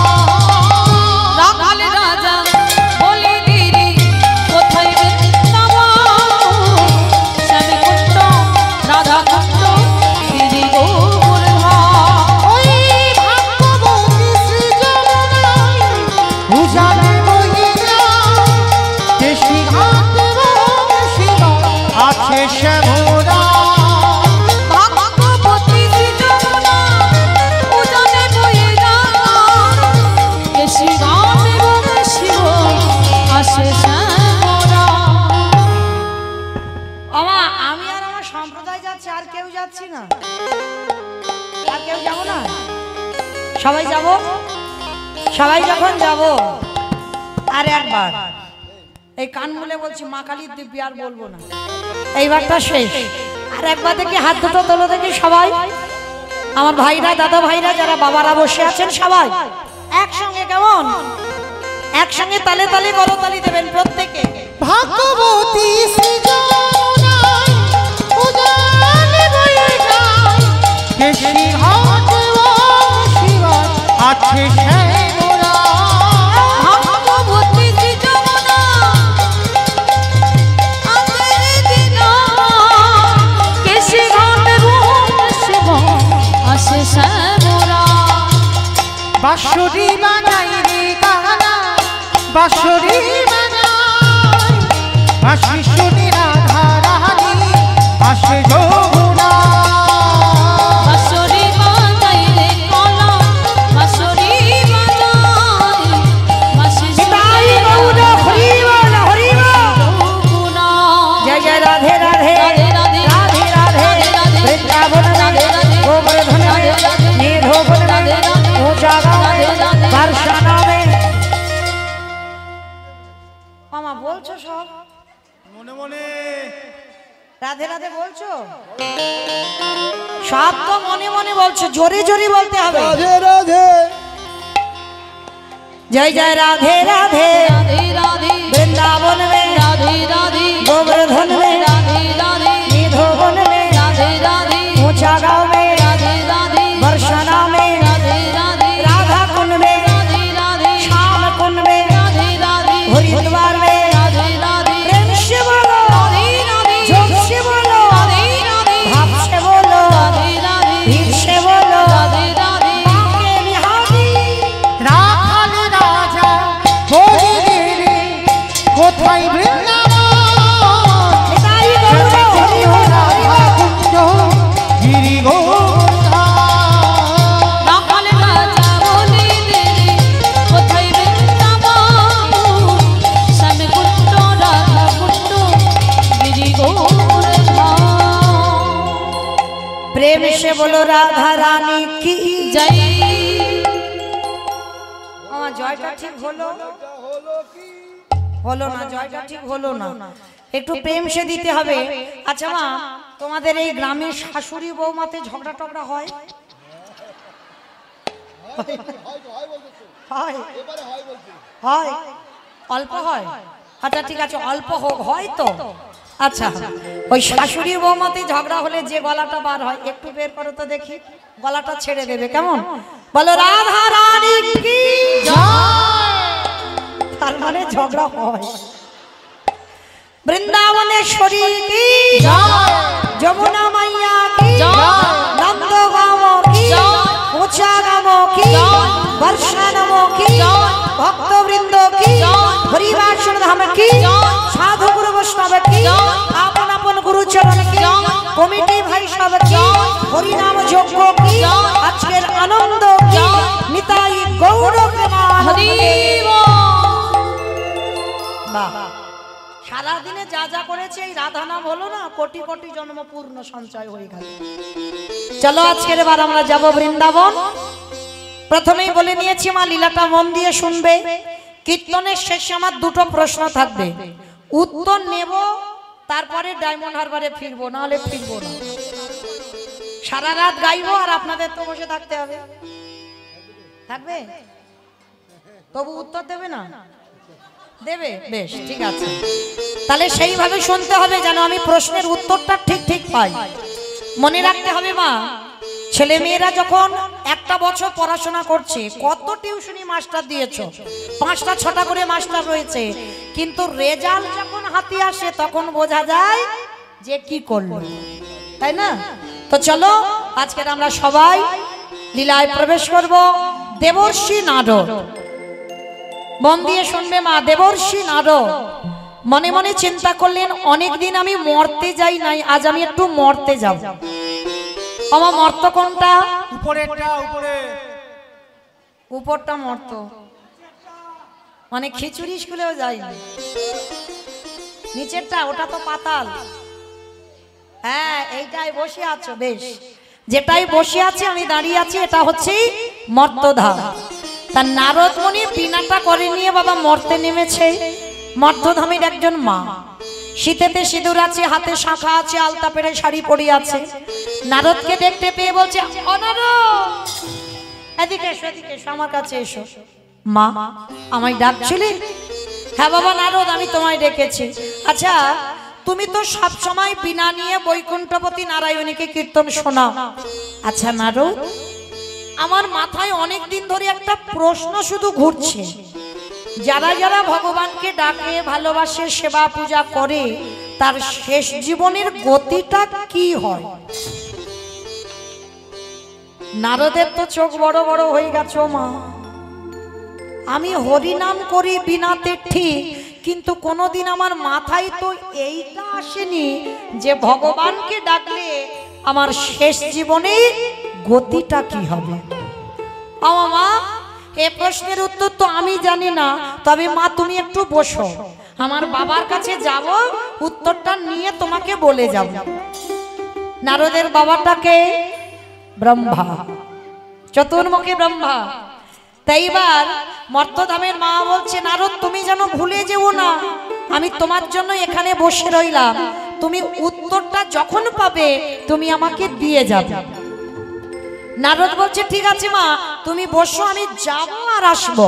রাখাল রাজা বলে দিরে কোথায় বৃন্দাবন, শ্যামে কুণ্ড রাধা কুণ্ড গিরি গোবর্ধন। ওই ভাগ্যবতী শ্রী যমুনায় উজানে বয়ে যায়, দেশি ঘাট শিবা আছে শ্যামরা। ভাগ্যবতী শ্রী যমুনা উজানে বয়ে যায়, কেশী গান এবং শিব আসে শ্যামরা। আমা আমি আর আমার সম্প্রদায় যাচ্ছে, আর কেউ যাচ্ছি না, আর কেউ যাব না, সবাই যাব। সবাই যখন যাব আর একবার এই কান মুলে বলছি মা কালীর দিব্যি আর বলবো না, এইবারটা শেষ। আর একবার দেখি হাত দুটো তোলো দেখি সবাই, আমার ভাইরা দাদা ভাইরা যারা বাবারা বসে আছেন সবাই একসঙ্গে। কেমন? একসঙ্গে তালে তালে করতালি দেবেন প্রত্যেকে। ভাগ্যবতী শ্রী যমুনায় উজানে বয়ে যায়, দেশি ঘাট শিবা আছে শ্যামরা। ভাগ্যবতী শ্রী যমুনা আমাদের দিনা, কেশী গান এবং শিব আসে শ্যামরা। বাঁশরি বানাই রে কানা, বাঁশরি বানাই, বাঁশি শুনি রাধা রানী আসে যমুনা। বাঁশরি বাজাইলে কলা, বাঁশরি বাজাই, বাঁশি নিতাই গৌর হরি বল, হরি বল। যমুনা। জয় জয় রাধে রাধে রাধে রাধে রাধে রাধে রাধে বৃন্দাবন রাধে রাধে গোবর্ধন রাধে রাধে নিধোবন রাধে রাধে ऊंचा गाँव রাধে রাধে बरसाना में। মামা বলছো সব মনে মনে রাধে রাধে বলছো, সব তো মনে মনে বলছো, জোরে জোরে বলতে হবে। রাধে রাধে जय जय राधे राधे राधे राधे वृंदावन में राधे राधे गोवर्धन में राधे राधे निधोवन में राधे राधे ऊंचा गाँव में राधे राधे बरसाना में राधे राधे राधा कुंड में राधे राधे श्याम कुंड में राधे राधे हरिद्वार में राधे राधे प्रेम से बोलो, राधे राधे जोर से बोलो, राधे राधे भाव से बोलो, राधे राधे भीड़ से बोलो। राधे राधे बांके बिहारी রাখাল রাজা বলে রে কোথায় বৃন্দাবন, নিতাই গৌর হরি বল, হরি রাধা বল। কুণ্ড গিরি গোবর্ধন। রাখাল রাজা বলে দে কোথায় বৃন্দাবন, শ্যামে কুণ্ড রাধা কুণ্ড গিরি গোবর্ধন। प्रेम से बोलो राधा रानी की जय জয়টা ঠিক হলো হলো না, জয়টা ঠিক হলো না, একটু প্রেম সে দিতে হবে। আচ্ছা মা, তোমাদের এই গ্রামের শাশুড়ি বৌমাতে ঝগড়া টগড়া হয়? হয় হয়, অল্প হয়? আচ্ছা ঠিক আছে, অল্প হোক, হয় তো। আচ্ছা, ওই শাশুড়ি বৌমাতে ঝগড়া হলে যে গলাটা বার হয়, একটু বের করো তো দেখি, গলাটা ছেড়ে দেবে কেমন? বলো রাধা রানী কি জয়। তার মানে ঝগড়া হয়। বৃন্দাবনেশ্বরী কি জয়, যমুনা মাইয়া কি জয়, নন্দগাঁও কি জয়, উচাগাঁও কি জয়, বর্ষানামো কি জয়, ভক্তবৃন্দ কি জয়, হরিবাসন ধাম কি জয়, সাধু গুরু বৈষ্ণব কি জয়, আপন আপন গুরুচরণ কি জয়, কমিটি ভাই সব কি জয়, হরিনাম যজ্ঞ কি জয়, আজকের আনন্দ কি জয়, নিতাই গৌর প্রেমানন্দে। বাহ, সারাদিনে যা যা করেছে এই রাধা নাম হলো না, কোটি কোটি জন্ম পূর্ণ সঞ্চয় হয়ে গেল। চলো আজকের বার আমরা যাব বৃন্দাবন। প্রথমেই বলে নিয়েছি মা, লীলাটা মন দিয়ে শুনবে। কীর্তনের শেষে আমার দুটো প্রশ্ন থাকবে, উত্তর নেব, তারপরে ডায়মন্ড হারবারে ফিরবো, নাহলে ফিরবো না। সারা রাত গাইবো আর আপনাদের তো বসে থাকতে হবে। থাকবে? তবু উত্তর দেবে না? দেবে, বেশ ঠিক আছে। তাহলে সেইভাবে শুনতে হবে যেন আমি প্রশ্নের উত্তরটা ঠিক ঠিক পাই। মনে রাখতে হবে মা, ছেলে মেয়েরা যখন একটা বছর পড়াশোনা করছে, কত টিউশনি মাস্টার দিয়েছো, 5টা 6টা করে মাস্টার রয়েছে, কিন্তু রেজাল্ট যখন হাতে আসে তখন বোঝা যায় যে কি করলো, তাই না? তো চলো আজকে আমরা সবাই লীলায় প্রবেশ করব। দেবর্ষি নারদ, মন দিয়ে শুনবে মা। দেবর্ষি নারদ মনে মনে চিন্তা করলেন, অনেকদিন আমি মরতে যাই নাই, আজ আমি একটু মরতে যাব। আমার মর্ত কোনটা? উপরেরটা, উপরে উপরটা মর্ত, মানে খিচুড়ি স্কুলেও যাইনি। নিচেরটা ওটা তো পাতাল। হ্যাঁ, এইটাই বসে আছো, বেশ, যেটাই বসে আছে আমি দাঁড়িয়ে আছি, এটা হচ্ছে মর্তধাম। তার নারদ মুনি বিনাটা করে নিয়ে বাবা মর্তে নেমেছে। মর্তধামের একজন মা, শীতেতে সিঁদুর আছে, হাতে শাঁখা আছে, আলতা পেরে শাড়ি পরে আছে। নারদকে দেখতে পেয়ে বলছে, ও নারদ, এদিকে এসো, এদিকে এসো, আমার কাছে এসো। মা, আমায় ডাকছিলে? হ্যাঁ বাবা নারদ, আমি তোমায় ডেকেছি। আচ্ছা, তুমি তো সব সময় বিনা নিয়ে বৈকুণ্ঠপতি নারায়ণীকে কীর্তন শোনাও। আচ্ছা নারদ, আমার মাথায় অনেক দিন ধরে একটা প্রশ্ন শুধু ঘুরছে, যারা যারা ভগবানকে ডাকে, ভালোবাসে, সেবা পূজা করে, তার শেষ জীবনের গতিটা কি হয়? নারদের তো চোখ বড় বড় হয়ে গেছে। মা, আমি হরিনাম করি বিনাতে ঠিক, কিন্তু কোনোদিন আমার মাথায় তো এইটা আসেনি যে ভগবানকে ডাকলে আমার শেষ জীবনে গতিটা কি হবে। আমার মা, এ প্রশ্নের উত্তর তো আমি জানি না, তবে মা তুমি একটু বসো, আমার বাবার কাছে যাব, উত্তরটা নিয়ে তোমাকে বলে যাব। নারদের বাবাটাকে ব্রহ্মা, চতুর্মুখী ব্রহ্মা। তাই এবার মর্তধামের মা বলছে, নারদ তুমি যেন ভুলে যেও না, আমি তোমার জন্য এখানে বসে রইলাম, তুমি উত্তরটা যখন পাবে তুমি আমাকে দিয়ে যাবে। নারদ বলছে, ঠিক আছে মা, তুমি বসো, আমি যাব আর আসবো।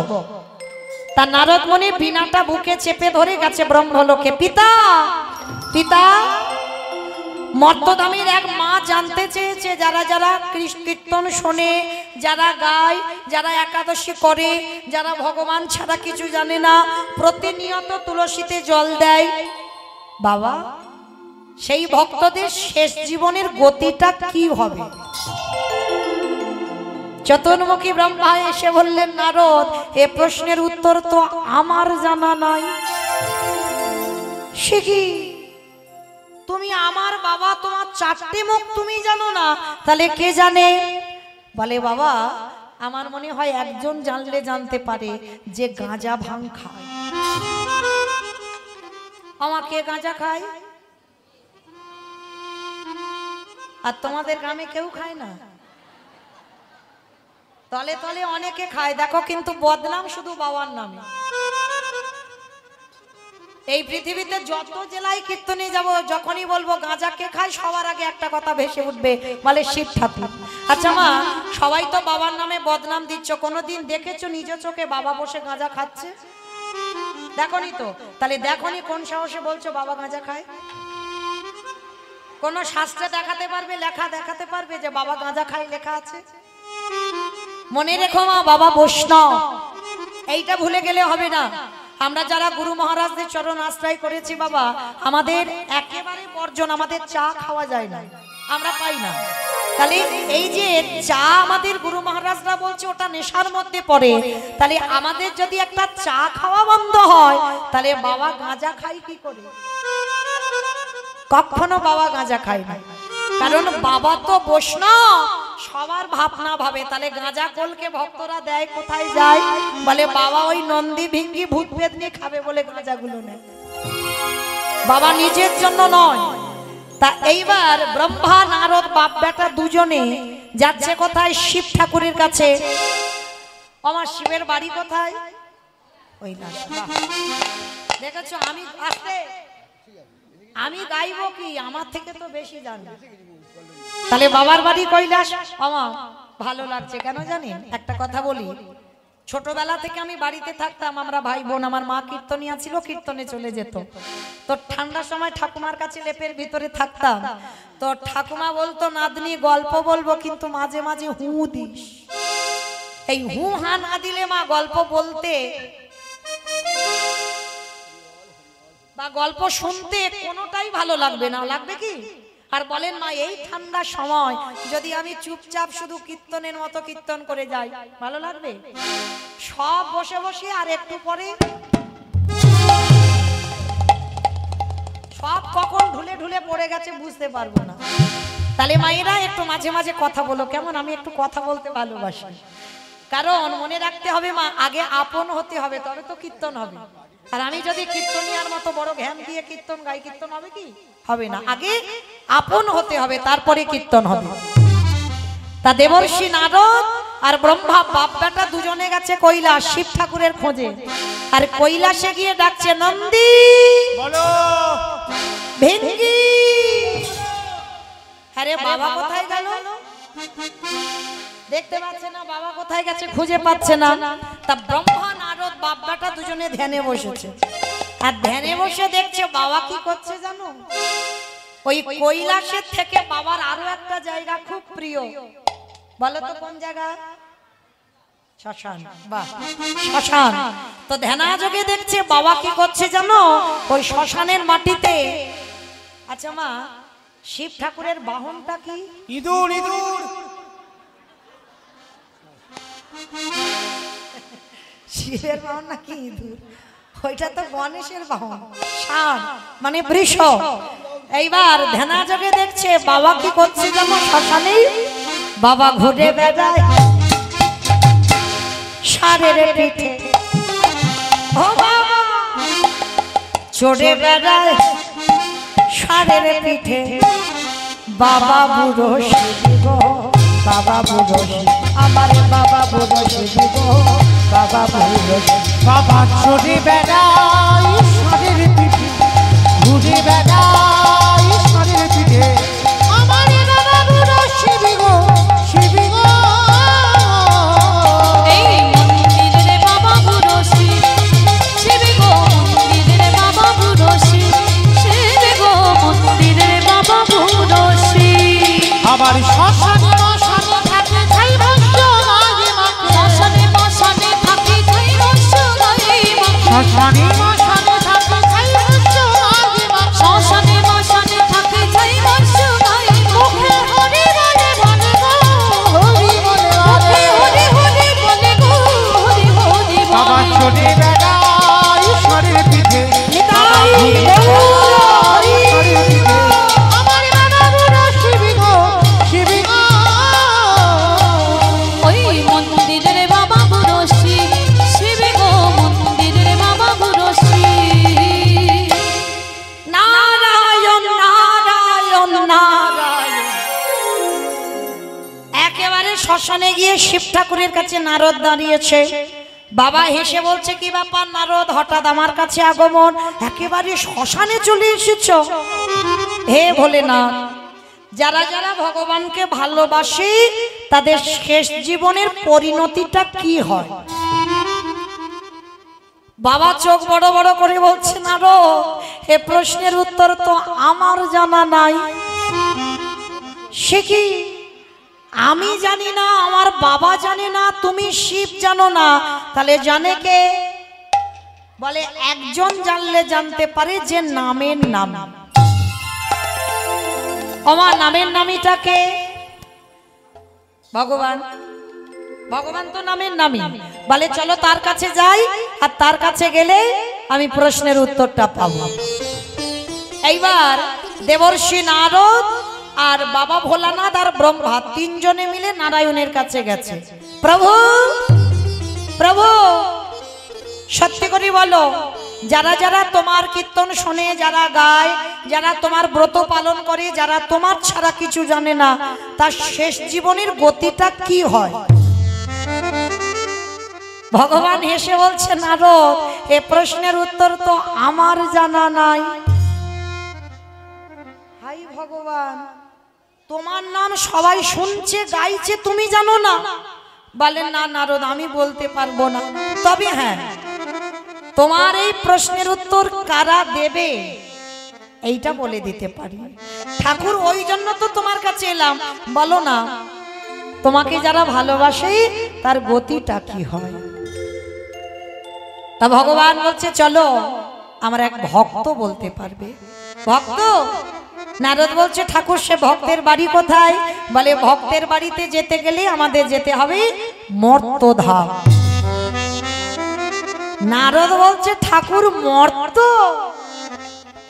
তা নারদ মুনি বিনাটা বুকে চেপে ধরে গেছে ব্রহ্মলোকে। পিতা, পিতা। মর্তধামের এক মা জানতে চেয়েছে, যারা যারা কীর্তন শোনে, যারা গায়, যারা একাদশী করে, যারা ভগবান ছাড়া কিছু জানে না, প্রতিনিয়ত তুলসীতে জল দেয়, বাবা সেই ভক্তদের শেষ জীবনের গতিটা কি হবে? চতুর্মুখী ব্রহ্মা এসে বললেন, নারদ, এ প্রশ্নের উত্তর তো আমার জানা নাই। সে কি, তুমি আমার বাবা, তোমার 4টে মুখ তুমি জানো না, তাহলে কে জানে? বলে, বাবা আমার মনে হয় একজন জানলে জানতে পারে, যে গাঁজা ভাং খায়। আমাকে গাঁজা খায়, আর তোমাদের গ্রামে কেউ খায় না? তলে তলে অনেকে খায় দেখো, কিন্তু বদনাম শুধু বাবার নামে। এই পৃথিবীতে যত জেলায় কীর্তনে যাব, যখনই বলবো গাঁজা কে খায়, সবার আগে একটা কথা ভেসে উঠবে, বলে শিব ঠাকুর। আচ্ছা মা, সবাই তো বাবার নামে বদনাম দিচ্ছ, কোনোদিন দেখেছো নিজ চোখে বাবা বসে গাঁজা খাচ্ছে? দেখনি তো, তাহলে দেখনি কোন সাহসে বলছো বাবা গাঁজা খায়? কোন শাস্ত্রে দেখাতে পারবে, লেখা দেখাতে পারবে যে বাবা গাঁজা খায় লেখা আছে? মনে রেখো মা, বাবা বৈষ্ণব, এইটা ভুলে গেলে হবে না। আমরা যারা গুরু মহারাজদের চরণ আশ্রয় করেছি বাবা, আমাদের একেবারে বর্জন, আমাদের চা খাওয়া যায় না, আমরা পাই না। তাহলে এই যে চা আমাদের গুরু মহারাজরা বলছে ওটা নেশার মধ্যে পড়ে, তাহলে আমাদের যদি একটা চা খাওয়া বন্ধ হয়, তাহলে বাবা গাঁজা খায় কি করে? কখনো বাবা গাঁজা খায় না, কারণ বাবা তো বৈষ্ণব, সবার ভাবনা ভাবে। তাহলে গাঁজা কলকে ভক্তরা দেয় কোথায় যায়? বলে বাবা ওই নন্দী ভিঙ্গি ভূত প্রেত নিয়ে খাবে বলে গাঁজাগুলো নেয়, বাবা নিজের জন্য নয়। তা এইবার ব্রহ্মা নারদ বাপ বেটা দুজনে যাচ্ছে কোথায়? শিব ঠাকুরের কাছে। আমার শিবের বাড়ি কোথায়? ওই না, দেখেছো আমি আসতে আমি গাইবো কি, আমার থেকে তো বেশি জানি। তাহলে বাবার বাড়ি কৈলাস। আমার ভালো লাগছে কেন জানেন? একটা কথা বলি, ছোটবেলা থেকে আমি বাড়িতে থাকতাম, আমরা ভাই বোন, আমার মা কীর্তনিয়া ছিল, কীর্তনে চলে যেত। তো ঠান্ডার সময় ঠাকুমার কাছে লেপের ভিতরে থাকতাম, তো ঠাকুমা বলতো নাতনি গল্প বলবো, কিন্তু মাঝে মাঝে হু দিস। এই হু হা না দিলে মা গল্প বলতে বা গল্প শুনতে কোনোটাই ভালো লাগবে না, লাগবে কি? আর বলেন মা, এই ঠান্ডার সময় যদি আমি চুপচাপ শুধু কীর্তনের মতো কীর্তন করে যাই, ভালো লাগবে? সব বসে বসে, আর একটু পরে সব কখন ঢুলে ঢুলে পড়ে গেছে বুঝতে পারবো না। তাহলে মায়েরা একটু মাঝে মাঝে কথা বলো, কেমন? আমি একটু কথা বলতে ভালোবাসি, কারণ মনে রাখতে হবে মা, আগে আপন হতে হবে, তবে তো কীর্তন হবে। আর আমি যদি কীর্তনিয়ার মতো বড় ঘ্যান দিয়ে কীর্তন গাই, কীর্তন হবে কি? হবে না। আগে আপন হতে হবে, তারপরে কীর্তন হবে। তা দেবর্ষি নারদ আর ব্রহ্মা বাপ বেটা দুজনে গেছে কৈলাস শিব ঠাকুরের খোঁজে। আর কৈলাসে গিয়ে ডাকছে নন্দী বলো ভেঙ্গি। আরে বাবা কোথায় গেল? দেখতে পাচ্ছে না বাবা কোথায় গেছে, খুঁজে পাচ্ছে না। তা ব্রহ্মা নারদ বাপ বেটা দুজনে ধ্যানে বসেছে, আর ধ্যানে বসে দেখছে বাবা কি করছে জানো? ওই কৈলাসের থেকে বাবার আরো একটা জায়গা খুব প্রিয়, বলো তো কোন জায়গা? শ্মশান। বাহ, শ্মশান। তো ধ্যানাযোগে দেখছে বাবা কি করছে জানো? ওই শ্মশানের মাটিতে। আচ্ছা মা, শিব ঠাকুরের বাহনটা কি? ইঁদুর। ইঁদুর শিবের বাহন নাকি ইঁদুর? ওইটা তো গণেশের বাহন, ষাঁড় মানে বৃষ। এইবার ধ্যানাযোগে দেখছে বাবা কি করছে জানো? শ্মশানে বাবা ঘুরে বেড়ায় ষাঁড়ের পিঠে, ও বাবা চড়ে বেড়ায় ষাঁড়ের পিঠে। বাবা বুড়ো শিব, বাবা বুড়ো শিব, আমার বাবা বুড়ো শিব, বাবা বুড়ো শিব। বাবা চড়ে বেড়াই ষাঁড়ের পিঠে, ঘুরে বেড়াই ষাঁড়ের পিঠে। আমার বাবা বুড়ো শিবি গো, শিবি গো। এই মন্দিরে বাবা বুড়ো শিব, শিব গো মন্দিরে বাবা বুড়ো শিব, শিব গো মন্দিরে বাবা বুড়ো শিব। আবার শ্মশানে মশানে থাকে ছাই ভস্য মাঝে মাখে, শ্মশানে মশানে থাকি ছাই ভস্য গায়ে মাখে, শ্মশানে মশানে থাকে ছাই ভস্য মাঝে মাখে। শ্মশানে শ্মশানে গিয়ে শিব ঠাকুরের কাছে নারদ দাঁড়িয়েছে। বাবা হেসে বলছে, কি ব্যাপার নারদ, হঠাৎ আমার কাছে আগমন, একেবারে শ্মশানে চলে এসেছো? হে ভোলেনাথ, যারা যারা ভগবানকে ভালোবাসে তাদের শেষ জীবনের পরিণতিটা কি হয়? বাবা চোখ বড় বড় করে বলছে, নারদ, এ প্রশ্নের উত্তর তো আমার জানা নাই। সে কি, আমি জানি না, আমার বাবা জানে না, তুমি শিব জানো না, তাহলে জানে কে? বলে একজন জানলে জানতে পারে, যে নামের নাম। আমার নামের নামীটাকে ভগবান। ভগবান তো নামের নামী। বলে চলো তার কাছে যাই, আর তার কাছে গেলে আমি প্রশ্নের উত্তরটা পাবো। এইবার দেবর্ষি নারদ আর বাবা ভোলানাথ আর ব্রহ্মা তিনজনে মিলে নারায়ণের কাছে গেছে। প্রভু, প্রভু, সত্যি করে বলো, যারা যারা তোমার কীর্তন শোনে, যারা গায়, যারা তোমার ব্রত পালন করে, যারা তোমার ছাড়া কিছু জানে না, তার শেষ জীবনের গতিটা কি হয়? ভগবান হেসে বলছে, নারদ, এ প্রশ্নের উত্তর তো আমার জানা নাই। হাই ভগবান, তোমার নাম সবাই শুনছে, গাইছে, তুমি জানো না? বলেন, না নারদ, আমি বলতে পারবো না। তবে হ্যাঁ, তোমার এই প্রশ্নের উত্তর কারা দেবে এইটা বলে দিতে পারি। ঠাকুর, ওই জন্য তো তোমার কাছে এলাম, বলো না, তোমাকে যারা ভালোবাসে তার গতিটা কি হয়? তা ভগবান বলছে, চলো, আমার এক ভক্ত বলতে পারবে। ভক্ত? নারদ বলছে, ঠাকুর, সে ভক্তের বাড়ি কোথায়? বলে, ভক্তের বাড়িতে যেতে গেলে আমাদের যেতে হবে মর্তধাম। নারদ বলছে, ঠাকুর, মর্ত?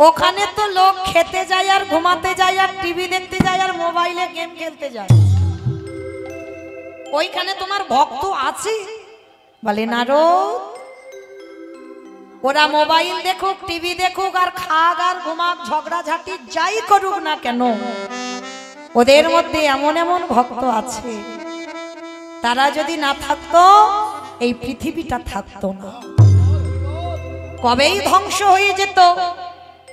ওখানে তো লোক খেতে যায় আর ঘুমাতে যায় আর টিভি দেখতে যায় আর মোবাইলে গেম খেলতে যায়, ওইখানে তোমার ভক্ত আছে? বলে, নারদ, ওরা মোবাইল দেখুক, টিভি দেখুক, আর খাক আর ঘুমাক, ঝগড়াঝাটি যাই করুক না কেন, ওদের মধ্যে এমন এমন ভক্ত আছে, তারা যদি না থাকতো এই পৃথিবীটা থাকতো না, কবেই ধ্বংস হয়ে যেত।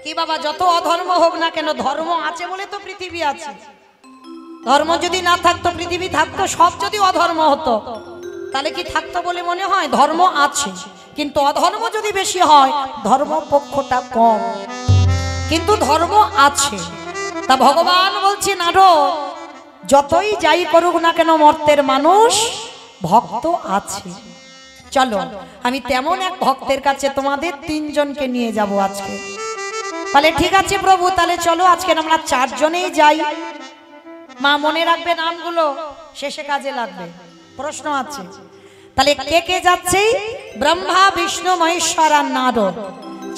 কি বাবা, যত অধর্ম হোক না কেন, ধর্ম আছে বলে তো পৃথিবী আছে। ধর্ম যদি না থাকতো পৃথিবী থাকতো? সব যদি অধর্ম হতো তাহলে কি থাকতো বলে মনে হয়? ধর্ম আছে, কিন্তু অধর্ম যদি বেশি হয় ধর্ম পক্ষটা কম, কিন্তু ধর্ম আছে। তা ভগবান বলছে, নারদ, যতই যাই করুক না কেন মর্তের মানুষ ভক্ত আছে। চলো, আমি তেমন এক ভক্তের কাছে তোমাদের তিনজনকে নিয়ে যাব আজকে। বলে, ঠিক আছে প্রভু, তাহলে চলো, আজকে আমরা চারজনেই যাই। মা মনে রাখবে নামগুলো, শেষে কাজে লাগবে। প্রশ্ন আছে, তাহলে কে কে যাচ্ছে? ব্রহ্মা, বিষ্ণু, মহেশ্বর আর নারদ,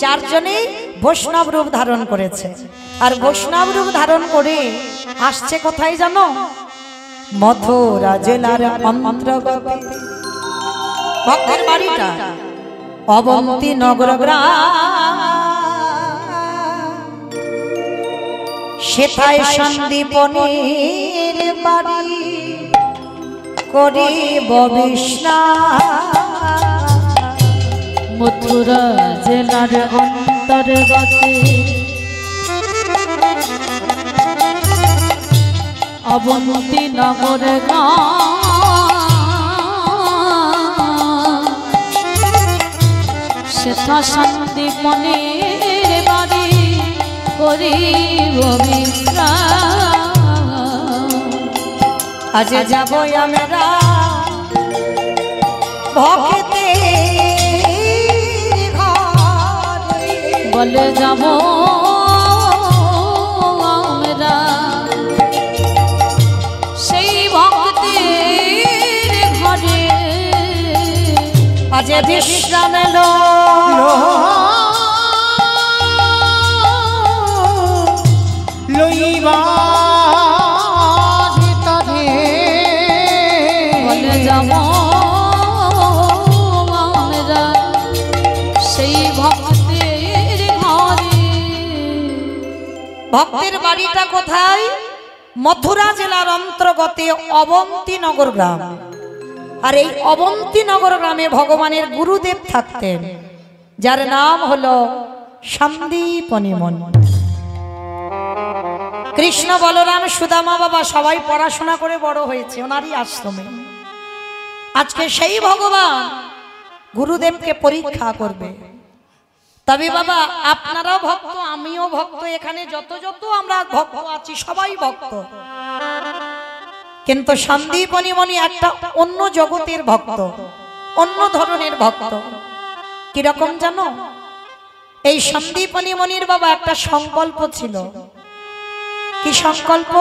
চারজনেই বৈষ্ণব রূপ ধারণ করেছে। আর বৈষ্ণব রূপ ধারণ করে আসছে কোথায় জানো? মথুরা জেলার অন্তর্গত ভক্তের বাড়িটা অবন্তী নগর গ্রাম, সেথায় সন্দীপনের বাড়ি করিব বিস্নান। মথুরা জেলার অন্তর্গতে অবন্তী নগর সেথা সন্দীপনের বাড়ি করিব বিশ্রাম। আজ যাব আমরা ভক্তের ঘরে, বলে যাব আমরা সেই ভক্তের ঘরে। আজ বিশ্রাম এলো লইবা ভিতরে, বলে যাব আমরা সেই ভক্তের ঘরে। ভক্তের বাড়িটা কোথায়? মথুরা জেলার অন্তর্গতে অবন্তীনগর গ্রাম। আর এই অবন্তীনগর গ্রামে ভগবানের গুরুদেব থাকতেন, যার নাম হলো সন্দীপনী মুনি। কৃষ্ণ বলরাম সুদামা বাবা সবাই পড়াশোনা করে বড় হয়েছে ওনারই আশ্রমে। আজকে সেই ভগবান গুরুদেবকে পরীক্ষা করবে। তবে বাবা আপনারাও ভক্ত, আমিও ভক্ত, এখানে যত যত আমরা ভক্ত আছি সবাই ভক্ত, কিন্তু সন্দীপনী মুনি একটা অন্য জগতের ভক্ত, অন্য ধরনের ভক্ত। কিরকম জানো? এই সন্দীপনী মুনির বাবা একটা সংকল্প ছিল। কি সংকল্প?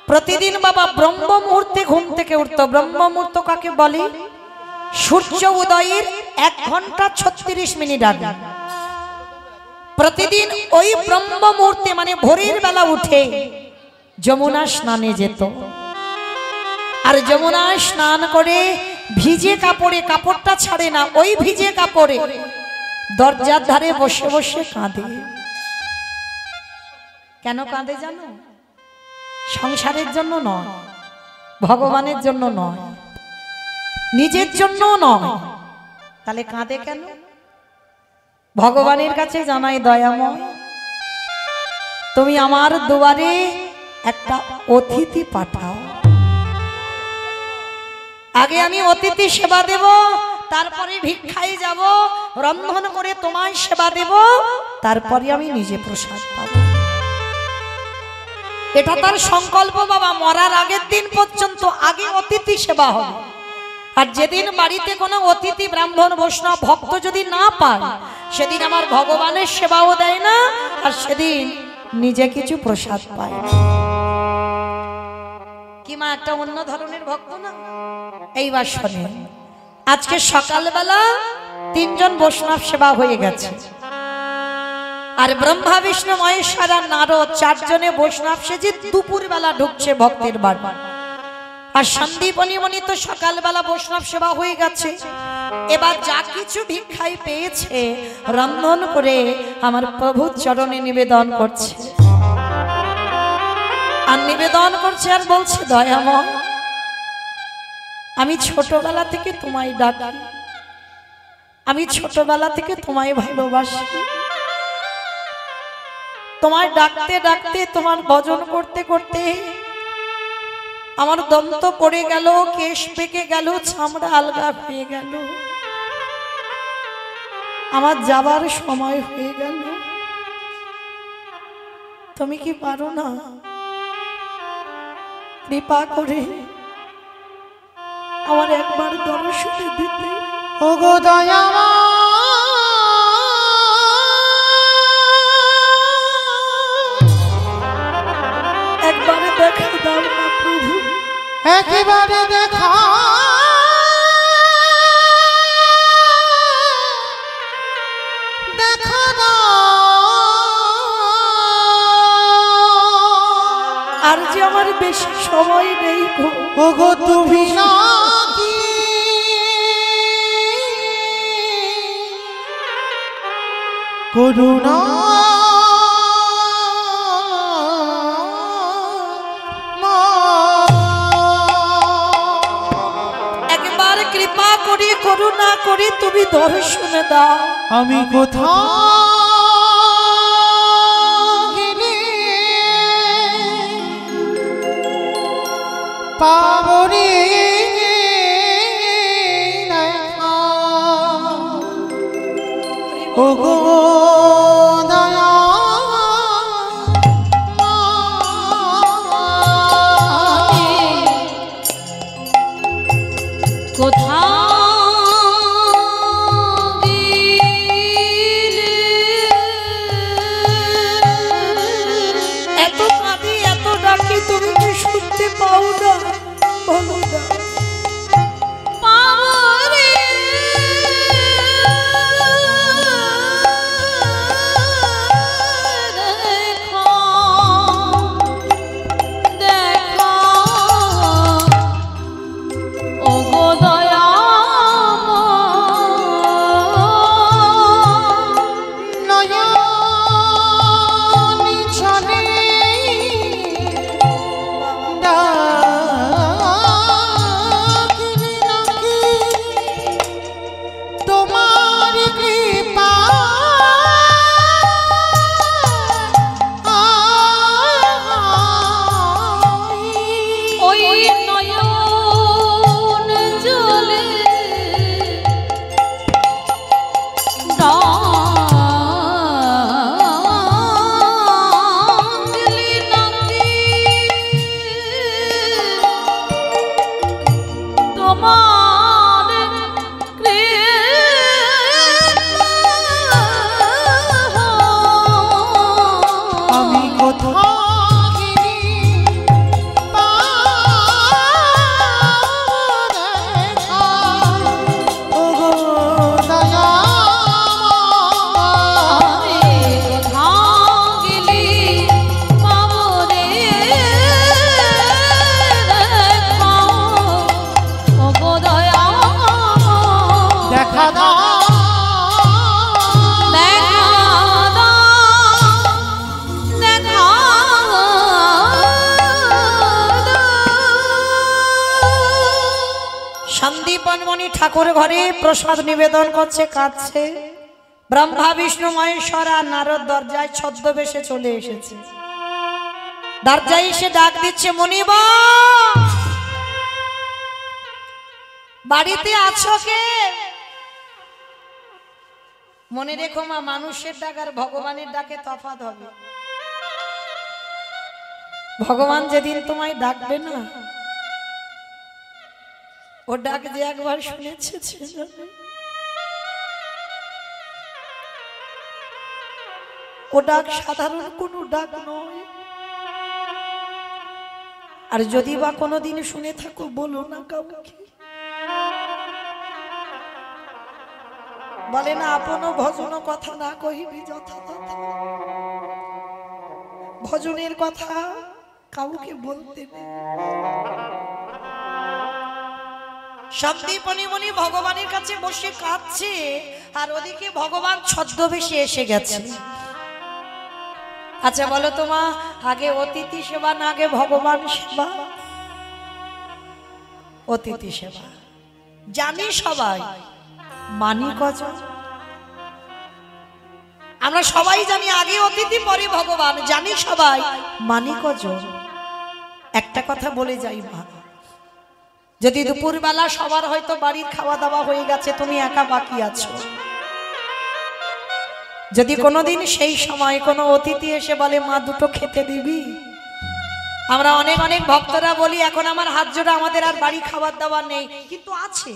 প্রতিদিন বাবা ব্রহ্ম মুহূর্তে ঘুম থেকে উঠত। ব্রহ্ম মুহূর্ত কাকে বলে? সূর্য উদয়ের 1 ঘন্টা 36 মিনিট আগে প্রতিদিন ওই ব্রহ্ম মুহূর্তে মানে ভোরের বেলা উঠে যমুনা স্নানে যেত। আর যমুনা স্নান করে ভিজে কাপড়ে, কাপড়টা ছাড়ে না, ওই ভিজে কাপড়ে দরজার ধারে বসে বসে কাঁদে। কেন কাঁদে জানো? সংসারের জন্য নয়, ভগবানের জন্য নয়, নিজের জন্য নয়। তাহলে কাঁদে কেন? ভগবানের কাছে জানাই, দয়াময় তুমি আমার দুয়ারে একটা অতিথি পাঠাও। আগে আমি অতিথি সেবা দেব, তারপরে ভিক্ষায় যাব, রন্ধন করে তোমায় সেবা দেব, তারপরে আমি নিজে প্রসাদ পাবো। এটা তার সংকল্প বাবা। মরার আগের দিন পর্যন্ত আগে অতিথি সেবা হবে। আর যেদিন বাড়িতে কোনো অতিথি ব্রাহ্মণ বৈষ্ণব ভক্ত যদি না পায়, সেদিন আমার ভগবানের সেবাও দেয় না, আর সেদিন নিজে কিছু প্রসাদ পায় না। কি মা একটা অন্য ধরনের ভক্ত না? এইবার শোনে, আজকে সকালবেলা 3 জন বৈষ্ণব সেবা হয়ে গেছে। আর ব্রহ্মা বিষ্ণু মহেশ্বর আর নারদ 4 জনে বৈষ্ণব সেজে দুপুর বেলা ঢুকছে ভক্তের বাড়ি। আর সন্দীপনী মুনি তো সকালবেলা বৈষ্ণব সেবা হয়ে গেছে। এবার যা কিছু ভিক্ষায় পেয়েছে রন্ধন করে আমার প্রভুর চরণে নিবেদন করছে। আর নিবেদন করছে আর বলছে, দয়াময় আমি ছোটবেলা থেকে তোমায় ডাকি, আমি ছোটবেলা থেকে তোমায় ভালোবাসি। তোমায় ডাকতে ডাকতে, তোমার ভজন করতে করতে আমার দন্ত পড়ে গেল, কেশ পেকে গেল, চামড়া আলগা হয়ে গেল, আমার যাবার সময় হয়ে গেল। তুমি কি পারো না কৃপা করে আমার একবার দর্শন দিতে? ওগো দয়াময় একবারে দেখা দাও না প্রভু, একেবারে দেখা দেখা দাও। আর যে আমার বেশি সময় নেই গো। ওগো তুমি নাকি করুণা একবার কৃপা করে করুণা করে তুমি দর্শন দাও। আমি কোথাও গেলে পাবনি দেখা। ওগো দয়া এত কাঁদি এত ডাকি, তুমি কি শুনতে পাও না? বলো না। সন্দীপনমণি ঠাকুর ঘরে প্রসাদ নিবেদন করছে, কাঁদছে। ব্রহ্মা বিষ্ণু মহেশ্বর আর নারদ দরজায় ছদ্মবেশে চলে এসেছে। দরজায় এসে ডাক দিচ্ছে, মনিবা বাড়িতে আছো কে? মনে রেখো মা, মানুষের ডাক আর ভগবানের ডাকে তফাৎ হবে। ভগবান যেদিন তোমায় ডাকবে না, ও ডাক যে একবার শুনেছে, ও ডাক সাধারণ কোনো ডাক নয়। আর যদি বা কোনোদিন শুনে থাকো, বলো না কাউকে। বলে না, আপন ভজন কথা না কহিবি যথা তথা। ভজনের কথা কাউকে বলতে নেই। সন্দীপনমণি ভগবানের কাছে বসে কাঁদছে, আর ওদিকে ভগবান ছদ্মবেশে এসে গেছে। আচ্ছা বলো তো মা, আগে অতিথি সেবা না আগে ভগবান সেবা? অতিথি সেবা জানি সবাই, মানি কজন? আমরা সবাই জানি আগে অতিথি পরে ভগবান, জানি সবাই, মানি কজন? একটা কথা বলে যাই মা, যদি দুপুরবেলা সবার হয়তো বাড়ির খাওয়া দাওয়া হয়ে গেছে, তুমি একা বাকি আছো, যদি কোনোদিন সেই সময় কোনো অতিথি এসে বলে মা দুটো খেতে দিবি, আমরা অনেক অনেক ভক্তরা বলি এখন আমার হাত জোড়া, আমাদের আর বাড়ি খাবার দাবার নেই, কিন্তু আছে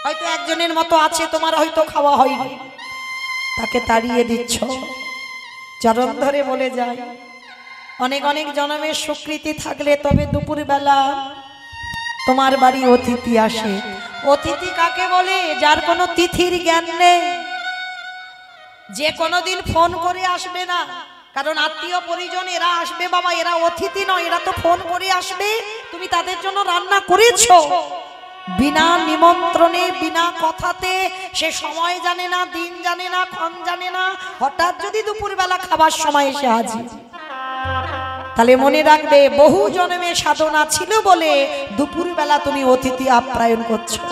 হয়তো একজনের মতো আছে, তোমার হয়তো খাওয়া হয়নি, তাকে তাড়িয়ে দিচ্ছ। চরণ ধরে বলে যায়, অনেক অনেক জন্মের স্বীকৃতি থাকলে তবে দুপুরবেলা তোমার বাড়ি অতিথি আসে। অতিথি কাকে বলে? যার কোনো তিথির জ্ঞান নেই, যে কোনোদিন ফোন করে আসবে না, কারণ আত্মীয় পরিজন এরা আসবে বাবা, এরা অতিথি নয়, এরা তো ফোন করে আসবে, তুমি তাদের জন্য রান্না করেছো, বিনা নিমন্ত্রণে বিনা কথাতে, সে সময় জানে না, দিন জানে না, ক্ষণ জানে না, হঠাৎ যদি দুপুরবেলা খাবার সময় এসে হাজির, তাহলে মনে রাখবে বহু জন্মে সাধনা ছিল বলে দুপুরবেলা তুমি অতিথি আপ্যায়ন করছো।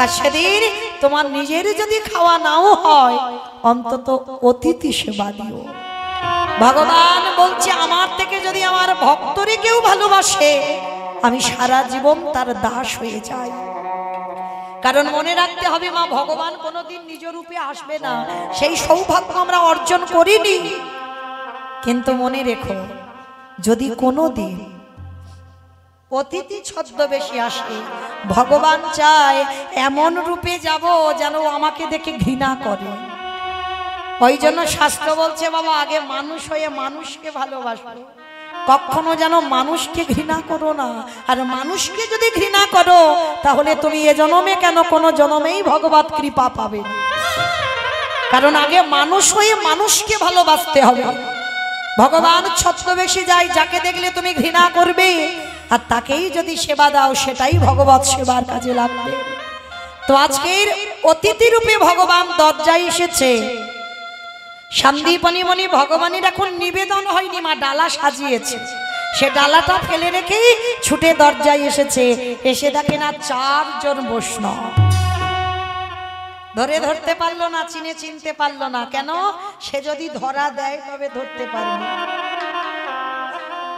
আর সেদিন তোমার নিজের যদি খাওয়া নাও হয়, অন্তত অতিথি সেবা দিও। ভগবান বলছে, আমার থেকে যদি আমার ভক্তরে কেউ ভালোবাসে, আমি সারা জীবন তার দাস হয়ে যাই। কারণ মনে রাখতে হবে মা, ভগবান কোনোদিন নিজ রূপে আসবে না, সেই সৌভাগ্য আমরা অর্জন করিনি। কিন্তু মনে রেখো, যদি কোনোদিন অতিথি ছদ্মবেশে আসে, ভগবান চায় এমন রূপে যাব যেন আমাকে দেখে ঘৃণা করে। ওই জন্য শাস্ত্র বলছে বাবা, আগে মানুষ হয়ে মানুষকে ভালোবাসো, কখনো যেন মানুষকে ঘৃণা করো না। আর মানুষকে যদি ঘৃণা করো, তাহলে তুমি এ জন্মে কেন কোনো জন্মেই ভগবত কৃপা পাবে না। কারণ আগে মানুষ হয়ে মানুষকে ভালোবাসতে হবে। ভগবান ছদ্মবেশে যায়, যাকে দেখলে তুমি ঘৃণা করবে, আর তাকেই যদি সেবা দাও, সেটাই ভগবত সেবার কাজে লাগবে। তো আজকের অতিথি রূপে ভগবান দরজায় এসেছে। সন্দীপনমণি ভগবানের এখন নিবেদন হয়নি, মা ডালা সাজিয়েছে, সে ডালাটা ফেলে রেখেই ছুটে দরজায় এসেছে। এসে দেখে না 4 জন বৈষ্ণব। ধরে ধরতে পারলো না, চিনতে পারলো না। কেন? সে যদি ধরা দেয় তবে ধরতে পারবে,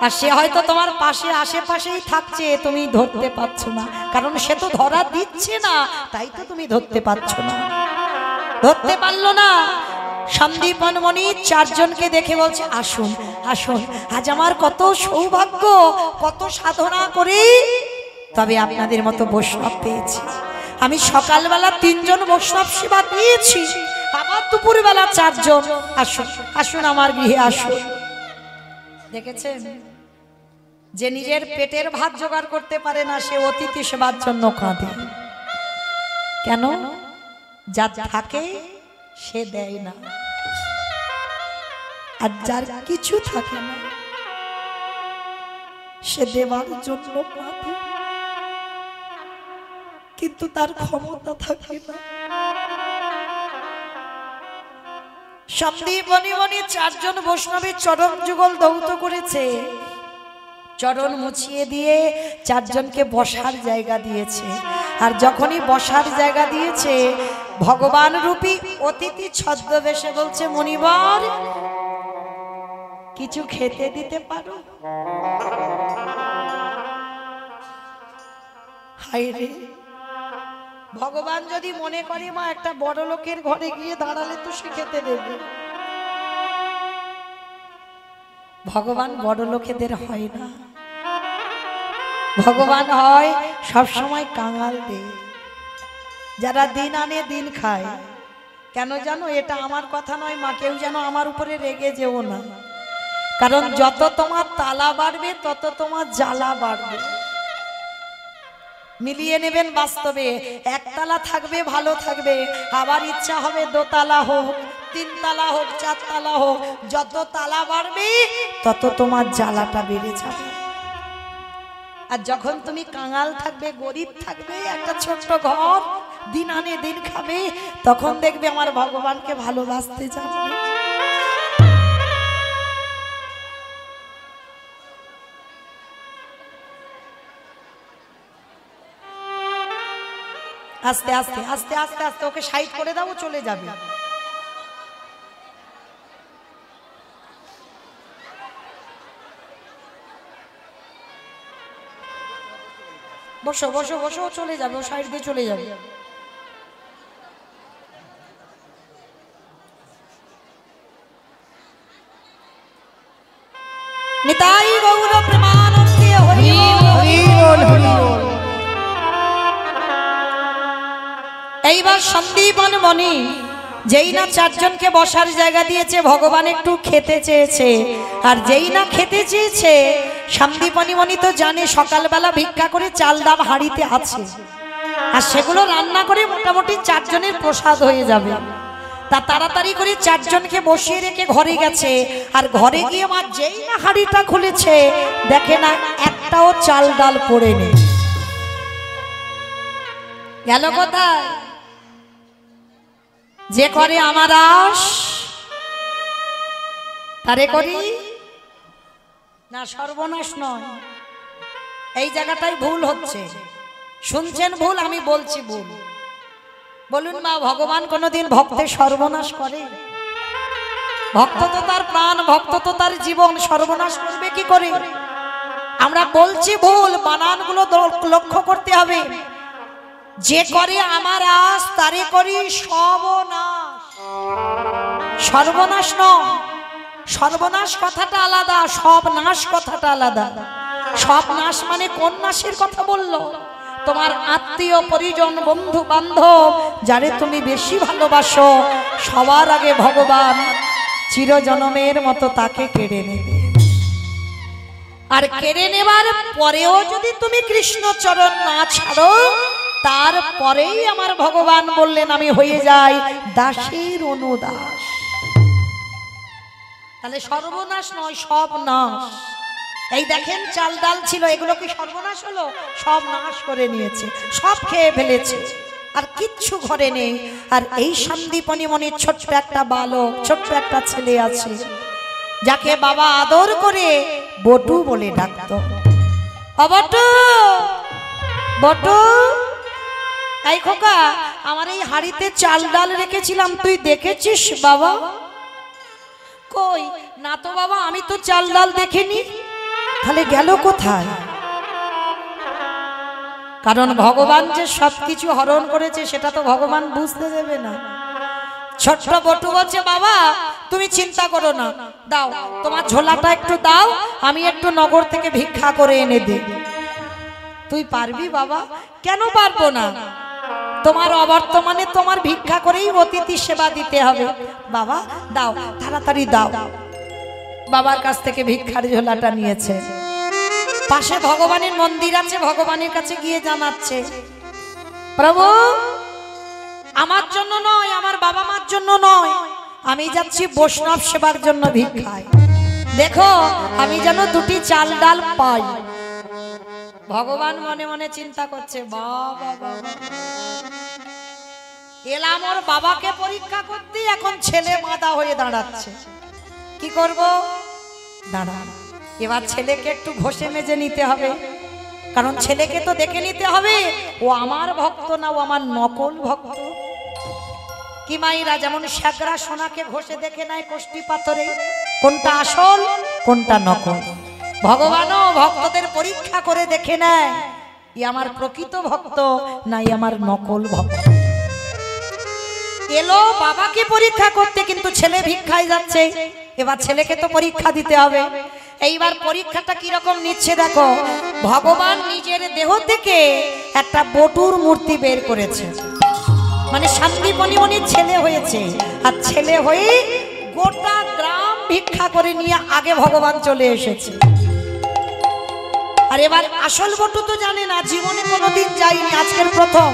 আর সে হয়তো তোমার পাশে আশেপাশেই থাকছে, তুমি ধরতে পারছো না, কারণ সে তো ধরা দিচ্ছে না, তাই তো তুমি ধরতে পারছো না। ধরতে পারলো না। সন্দীপনমণি 4 জনকে দেখে বলছে, আসুন আসুন, আজ আমার কত সৌভাগ্য, কত সাধনা করে তবে আপনাদের মতো বৈষ্ণব পেয়েছি। আমি সকালবেলা 3 জন বৈষ্ণব সেবা দিয়েছি, আবার দুপুরবেলা 4 জন। আসুন আসুন, আমার গৃহে আসুন। দেখেছেন, যে নিজের পেটের ভাত জোগাড় করতে পারে না, সে অতিথি সেবার জন্য কাঁদে। কেন? যা থাকে সে দেয় না, আর যার কিছু থাকে না সে দেওয়ার জন্য কাঁদে, কিন্তু তার ক্ষমতা থাকে না। সন্দীপনমণি 4 জন বৈষ্ণবের চরণ যুগল দৌত করেছে, চরণ মুছিয়ে দিয়ে 4 জনকে বসার জায়গা দিয়েছে। আর যখনই বসার জায়গা দিয়েছে ভগবান রূপী অতিথি ছদ্মবেশে বলছে, মুনিবর কিছু খেতে দিতে পারো? হায় রে, ভগবান যদি মনে করে মা একটা বড় লোকের ঘরে গিয়ে দাঁড়ালে তো সে খেতে দেবে। ভগবান বড় লোকেদের হয় না, ভগবান হয় সব সময় কাঙালদের, যারা দিন আনে দিন খায়। কেন জানো? এটা আমার কথা নয় মা, কেউ যেন আমার উপরে রেগে যেও না, কারণ যত তোমার তালা বাড়বে তত তোমার জ্বালা বাড়বে। মিলিয়ে নেবেন বাস্তবে, একতলা থাকবে ভালো থাকবে, আবার ইচ্ছা হবে দোতলা হোক, তিনতলা হোক, চারতলা হোক, যত তালা বাড়বে তত তোমার জ্বালাটা বেড়ে যাবে। আর যখন তুমি কাঙাল থাকবে, গরিব থাকবে, একটা ছোট্ট ঘর, দিন আনে দিন খাবে, তখন দেখবে আমার ভগবানকে ভালোবাসতে যাবে। আস্তে আস্তে আস্তে আস্তে আস্তে ওকে সাইড করে দাও, চলে যাবে। বসো বসো বসো, চলে যাবে, ও সাইড দিয়ে চলে যাবে। নিতাই গৌর প্রেমানন্দে হরি বল, হরি বল, হরি বল। এইবার সন্দীপন মণি যেই না চারজনকে বসার জায়গা দিয়েছে, ভগবান একটু খেতে চেয়েছে, আর যেই না খেতে চেয়েছে সন্দীপনী মণি তো জানে সকালবেলা ভিক্ষা করে চাল ডাব হাঁড়িতে আছে, আর সেগুলো রান্না করে মোটামুটি চারজনের প্রসাদ হয়ে যাবে। তা তাড়াতাড়ি করে চারজনকে বসিয়ে রেখে ঘরে গেছে, আর ঘরে গিয়ে মা যেই না হাঁড়িটা খুলেছে দেখে না একটাও চাল ডাল পড়ে নেই। গেল কোথায়? যে করে আমার আশ তারে করি না, সর্বনাশ নয়। এই জায়গাটাই ভুল হচ্ছে, শুনছেন ভুল, আমি বলছি ভুল। বলুন মা, ভগবান কোনোদিন ভক্তের সর্বনাশ করে? ভক্ত তো তার প্রাণ, ভক্ত তো তার জীবন, সর্বনাশ করবে কি করে? আমরা বলছি ভুল, বানানগুলো লক্ষ্য করতে হবে। যে করে আমার আশ তারে করি সর্বনাশ। সর্বনাশ নয়, সর্বনাশ কথাটা আলাদা, সব নাশ কথাটা আলাদা। সব নাশ মানে কোন নাশের কথা বললো? তোমার আত্মীয় পরিজন, বন্ধু বান্ধব, যারে তুমি বেশি ভালোবাসো, সবার আগে ভগবান চিরজনমের মতো তাকে কেড়ে নেবে। আর কেড়ে নেবার পরেও যদি তুমি কৃষ্ণচরণ না ছাড়ো, তারপরেই আমার ভগবান বললেন আমি হয়ে যাই দাসের অনুদাস। তাহলে সর্বনাশ নয়, সব নাশ। এই দেখেন চাল ডাল ছিল, এগুলো কি সর্বনাশ হলো? সব নাশ করে নিয়েছে, সব খেয়ে ফেলেছে, আর কিচ্ছু ঘরে নেই। আর এই সন্দীপনী মনির ছোট্ট একটা বালক, ছোট্ট একটা ছেলে আছে, যাকে বাবা আদর করে বটু বলে ডাকত। বটু, বটু, এই খোকা, আমার এই হাড়িতে চাল ডাল রেখেছিলাম, তুই দেখেছিস বাবা? কই না তো বাবা, আমি তো চাল ডাল দেখিনি। তাহলে গেল কোথায়? কারণ ভগবান যে সবকিছু হরণ করেছে সেটা তো ভগবান বুঝতে দেবে না। ছোট্ট বটু বলছে, বাবা তুমি চিন্তা করো না, দাও তোমার ঝোলাটা একটু দাও, আমি একটু নগর থেকে ভিক্ষা করে এনে দিই। তুই পারবি বাবা? কেন পারবো না, তোমার অবর্তমানে তোমার ভিক্ষা করেই অতিথি সেবা দিতে হবে। বাবা দাও, তাড়াতাড়ি দাও। বাবার কাছ থেকে ভিক্ষার ঝোলাটা নিয়েছে, পাশে ভগবানের মন্দির আছে, ভগবানের কাছে গিয়ে জানাচ্ছে, প্রভু আমার জন্য নয়, আমার বাবা মার জন্য নয়, আমি যাচ্ছি বৈষ্ণব সেবার জন্য ভিক্ষায়, দেখো আমি যেন দুটি চাল ডাল পাই। ভগবান মনে মনে চিন্তা করছে, বাবা এলাম ওর বাবাকে পরীক্ষা করতে, এখন ছেলে মাথা হয়ে দাঁড়াচ্ছে, কি করব? দাঁড়া, এবার ছেলেকে একটু ঘষে মেজে নিতে হবে। কারণ ছেলেকে তো দেখে নিতে হবে ও আমার ভক্ত না ও আমার নকল ভক্ত। কি মাইরা যেমন শ্যাকরা সোনাকে ঘষে দেখে নেয় কষ্টি পাথরে কোনটা আসল কোনটা নকল, ভগবানও ভক্তদের পরীক্ষা করে দেখে নেয় ই আমার প্রকৃত ভক্ত নাই আমার নকল ভক্ত। এলো বাবাকে পরীক্ষা করতে কিন্তু ছেলে ভিক্ষায় যাচ্ছে, এবার ছেলেকে তো পরীক্ষা দিতে হবে। এইবার পরীক্ষাটা কি রকম নিচ্ছে দেখো, ভগবান নিজের দেহ থেকে একটা বটুর মূর্তি বের করেছে, মানে শান্তিপনি মনির ছেলে হয়েছে, আর ছেলে হয়ে গোটা গ্রাম ভিক্ষা করে নিয়ে আগে ভগবান চলে এসেছে। আর এবার আসল বটু তো জানে না, জীবনে কোনোদিন যায়নি, আজকের প্রথম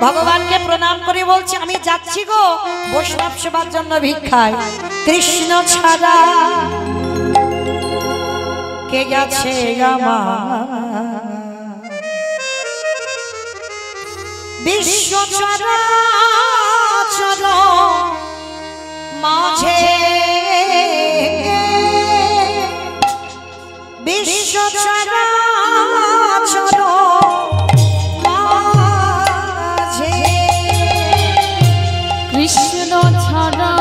ভগবানকে প্রণাম করে বলছে আমি যাচ্ছি গো বৈষ্ণব সেবার জন্য ভিক্ষায়, কৃষ্ণ ছাড়া কে গেছে আমার বিশ্ব চরাচর মাঝে, বিশ্ব চরাচর মাঝে কৃষ্ণ ছাড়া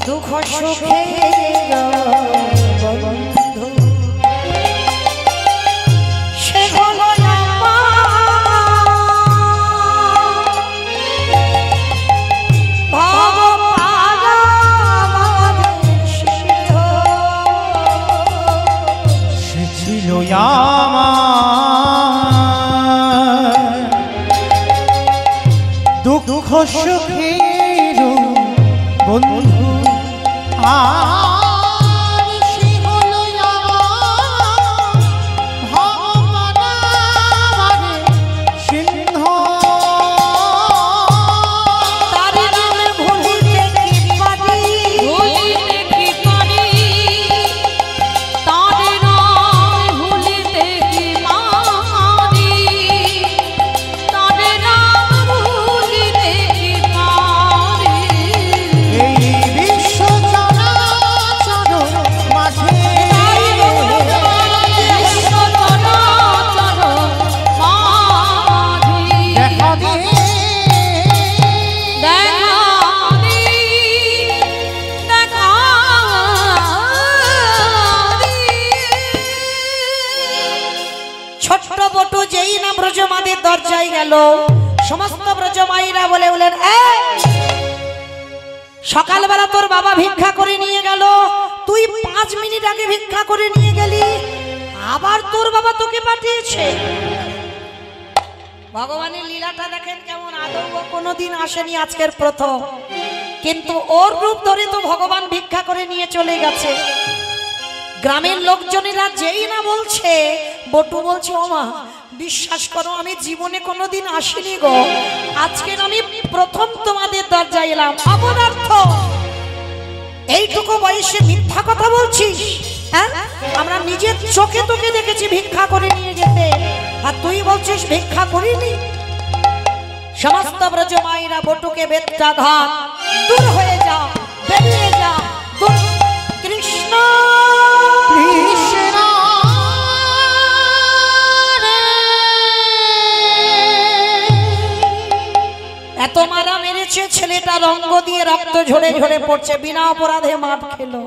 দুঃখ সুখের বন্ধু, সে হলো সে ছিল আমার দুঃখ সুখের বন্ধু, আর সে হলো আমার ভগবানের সিংহ। তার নামে ভুলিতে কি পারি, ভুলিতে কি পারি, তার নাম ভুলিতে কি পারি, তার নাম ভুলিতে কি পারি। এই বিশ্ব চরাচর মাঝে বিশ্ব চরাচর মাঝে দেখা দিয়ে দেখা দি, দেখা দি। ছোট্ট বটু যেই না ব্রজমাদের দরজায় গেল, সমস্ত ব্রজমাইরা বলে বলেন সকালবেলা তোর বাবা ভিক্ষা করে নিয়ে গেল, তুই 5 মিনিট আগে ভিক্ষা করে নিয়ে গেলি, আবার তোর বাবা তোকে পাঠিয়েছে। ভগবানের লীলাটা দেখেন কেমন, আদৌ কোনোদিন আসেনি, আজকের প্রথম, কিন্তু ওর রূপ ধরে তো ভগবান ভিক্ষা করে নিয়ে চলে গেছে। গ্রামের লোকজনেরা যেই না বলছে, বটু বলছে ও মা বিশ্বাস করো আমি জীবনে কোনোদিন আসিনি গো, আজকের আমি প্রথম তোমাদের দরজায় এলাম, অপদার্থ এইটুকু বয়সে মিথ্যা কথা বলছিস? হ্যাঁ, আমরা নিজের চোখে তোকে দেখেছি ভিক্ষা করে নিয়ে যেতে, আর তুই বলছিস ভিক্ষা করিনি। সমস্ত ব্রজমাইরা বটুকে বেত্রাঘাত, দূর হয়ে যা, বেরিয়ে যা, দূর। কৃষ্ণ কৃষ্ণ এত মারা মেরেছে, ছেলেটা রঙ্গ দিয়ে রক্ত ঝরে ঝরে পড়ছে, বিনা অপরাধে মাপ খেলো।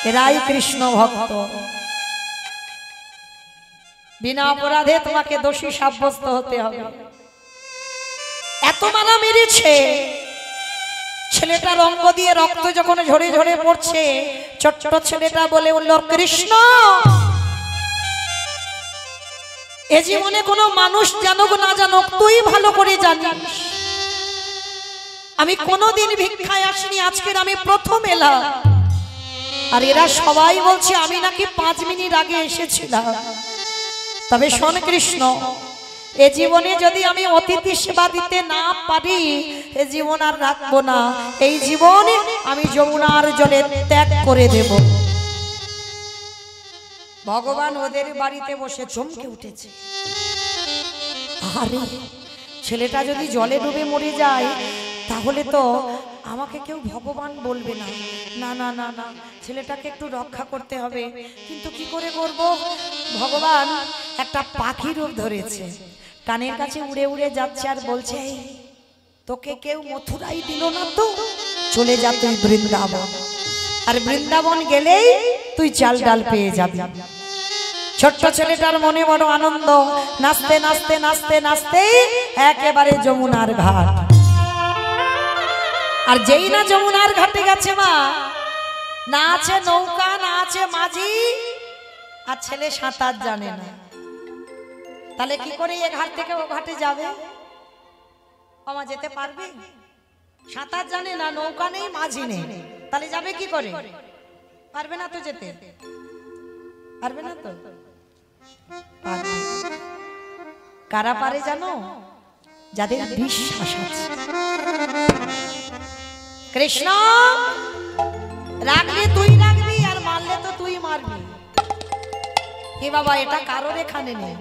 এরাই কৃষ্ণ ভক্ত, বিনা অপরাধে তোমাকে দোষী সাব্যস্ত হতে হবে। এত মারা মেরেছে, ছেলেটা রঙ্গ দিয়ে রক্ত যখন ঝরে ঝরে পড়ছে, ছোট্ট ছেলেটা বলে উঠল কৃষ্ণ এ জীবনে কোনো মানুষ জানুক না জানুক তুই ভালো করে জানিস, আমি কোনোদিন ভিক্ষায় আসিনি, আজকের আমি প্রথম এলাম। আর এরা সবাই বলছে আমি নাকি 5 মিনিট আগে এসেছিলাম। তবে শোন কৃষ্ণ, এ জীবনে যদি আমি অতিথি সেবা দিতে না পারি, এ জীবন আর রাখবো না। এই জীবনে আমি যমুনার জলে ত্যাগ করে দেব। ভগবান ওদের বাড়িতে বসে চমকে উঠেছে। আরে ছেলেটা যদি জলে ডুবে মরে যায় তাহলে তো আমাকে কেউ ভগবান বলবে না। না না না না, ছেলেটাকে একটু রক্ষা করতে হবে। কিন্তু কি করে করব? ভগবান একটা পাখি রূপ ধরেছে, কানের কাছে উড়ে উড়ে যাচ্ছে আর বলছে, তোকে কেউ মথুরাই দিল না তো, চলে যা তুই বৃন্দাবন। আর বৃন্দাবন গেলেই তুই চাল ডাল পেয়ে যাবি। ছোট্ট ছেলেটার মনে বড় আনন্দ, নাচতে নাচতে নাচতে নাচতে একেবারে যমুনার ঘাট। আর যেই না যমুনার ঘাটে গেছে, মা না আছে নৌকা, না আছে মাঝি, আর ছেলে সাঁতার জানে না। তাহলে কি করে এ ঘাট থেকে ও ঘাটে যাবে? মামা যেতে পারবে? সাঁতার জানে না, নৌকা নেই, মাঝি নেই, তাহলে যাবে কি করে? পারবে না তো যেতে, পারবে না তো। পারবে। কারা পারে জানো? যাদের বিশ্বাস আছে। কৃষ্ণ রাখলে তুই রাখবি, আর মারলে তো তুই মারবি। কি বাবা, এটা কারোর এখানে নেই।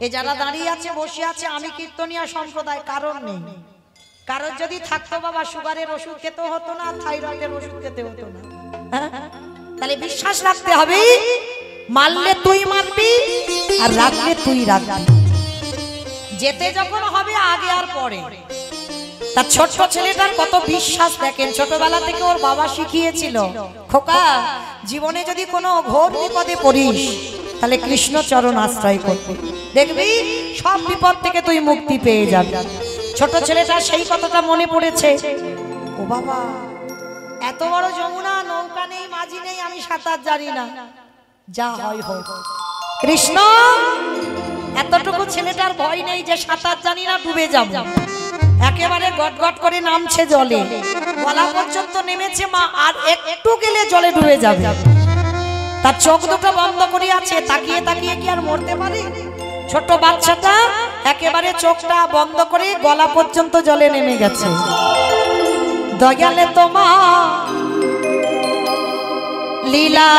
এ যারা দাঁড়িয়ে আছে বসে আছে আমি কীর্তনিয়া সম্প্রদায়, কারণ নেই। কারোর যদি থাকতো বাবা, সুগারের ওষুধ খেতে হতো না, থাইরয়েডের ওষুধ খেতে হতো না। তাহলে বিশ্বাস রাখতে হবে, মারলে তুই মারবি আর রাখলে তুই রাখবি। যেতে যখন হবে আগে আর পরে। তার ছোট্ট ছেলেটার কত বিশ্বাস দেখেন, ছোটবেলা থেকে ওর বাবা শিখিয়েছিল, খোকা জীবনে যদি কোনো ঘোর বিপদে পড়িস তাহলে কৃষ্ণ চরণ আশ্রয় করবি, দেখবি সব বিপদ থেকে তুই মুক্তি পেয়ে যাবি। ছোট ছেলেটা সেই কথাটা মনে পড়েছে। ও বাবা, এত বড় যমুনা, নৌকা নেই, মাঝি নেই, আমি সাঁতার জানি না, যা হয় হোক। কৃষ্ণ এতটুকু ছেলেটার ভয় নেই যে সাঁতার জানি না, ডুবে যাব। একেবারে গটগট করে নামছে জলে, গলা পর্যন্ত নেমেছে মা, আর একটু গেলে জলে ডুবে যাবে। তার চোখ দুটো বন্ধ করে আছে, তাকিয়ে তাকিয়ে কি আর মরতে পারে? ছোট বাচ্চাটা একেবারে চোখটা বন্ধ করে গলা পর্যন্ত জলে নেমে গেছে। দয়ালে তোমা লীলা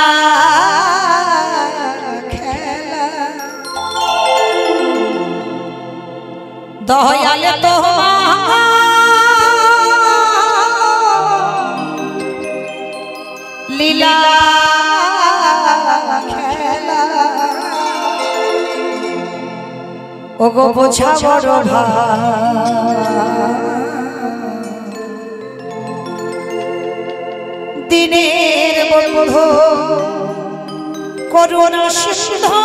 খেলা, দয়ালে তোমা লীলা খেলা, ওগো বোঝা বড় দিনের বন্ধু করুণা সিন্ধু,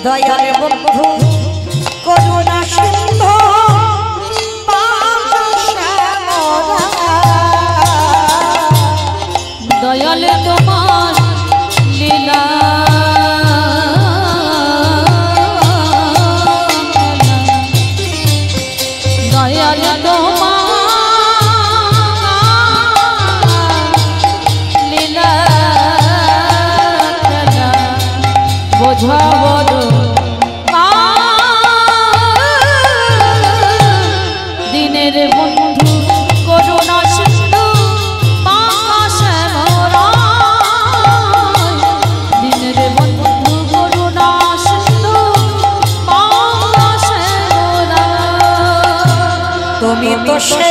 দয়াল বন্ধু করুণা সিন্ধু, দয়াল তোমার লীলা দয়াল তোমার লীলা বোঝা বড় দিনের বন্ধু করুণা সিন্ধু, দিনের বন্ধু করুণা সিন্ধু, তুমি তো সে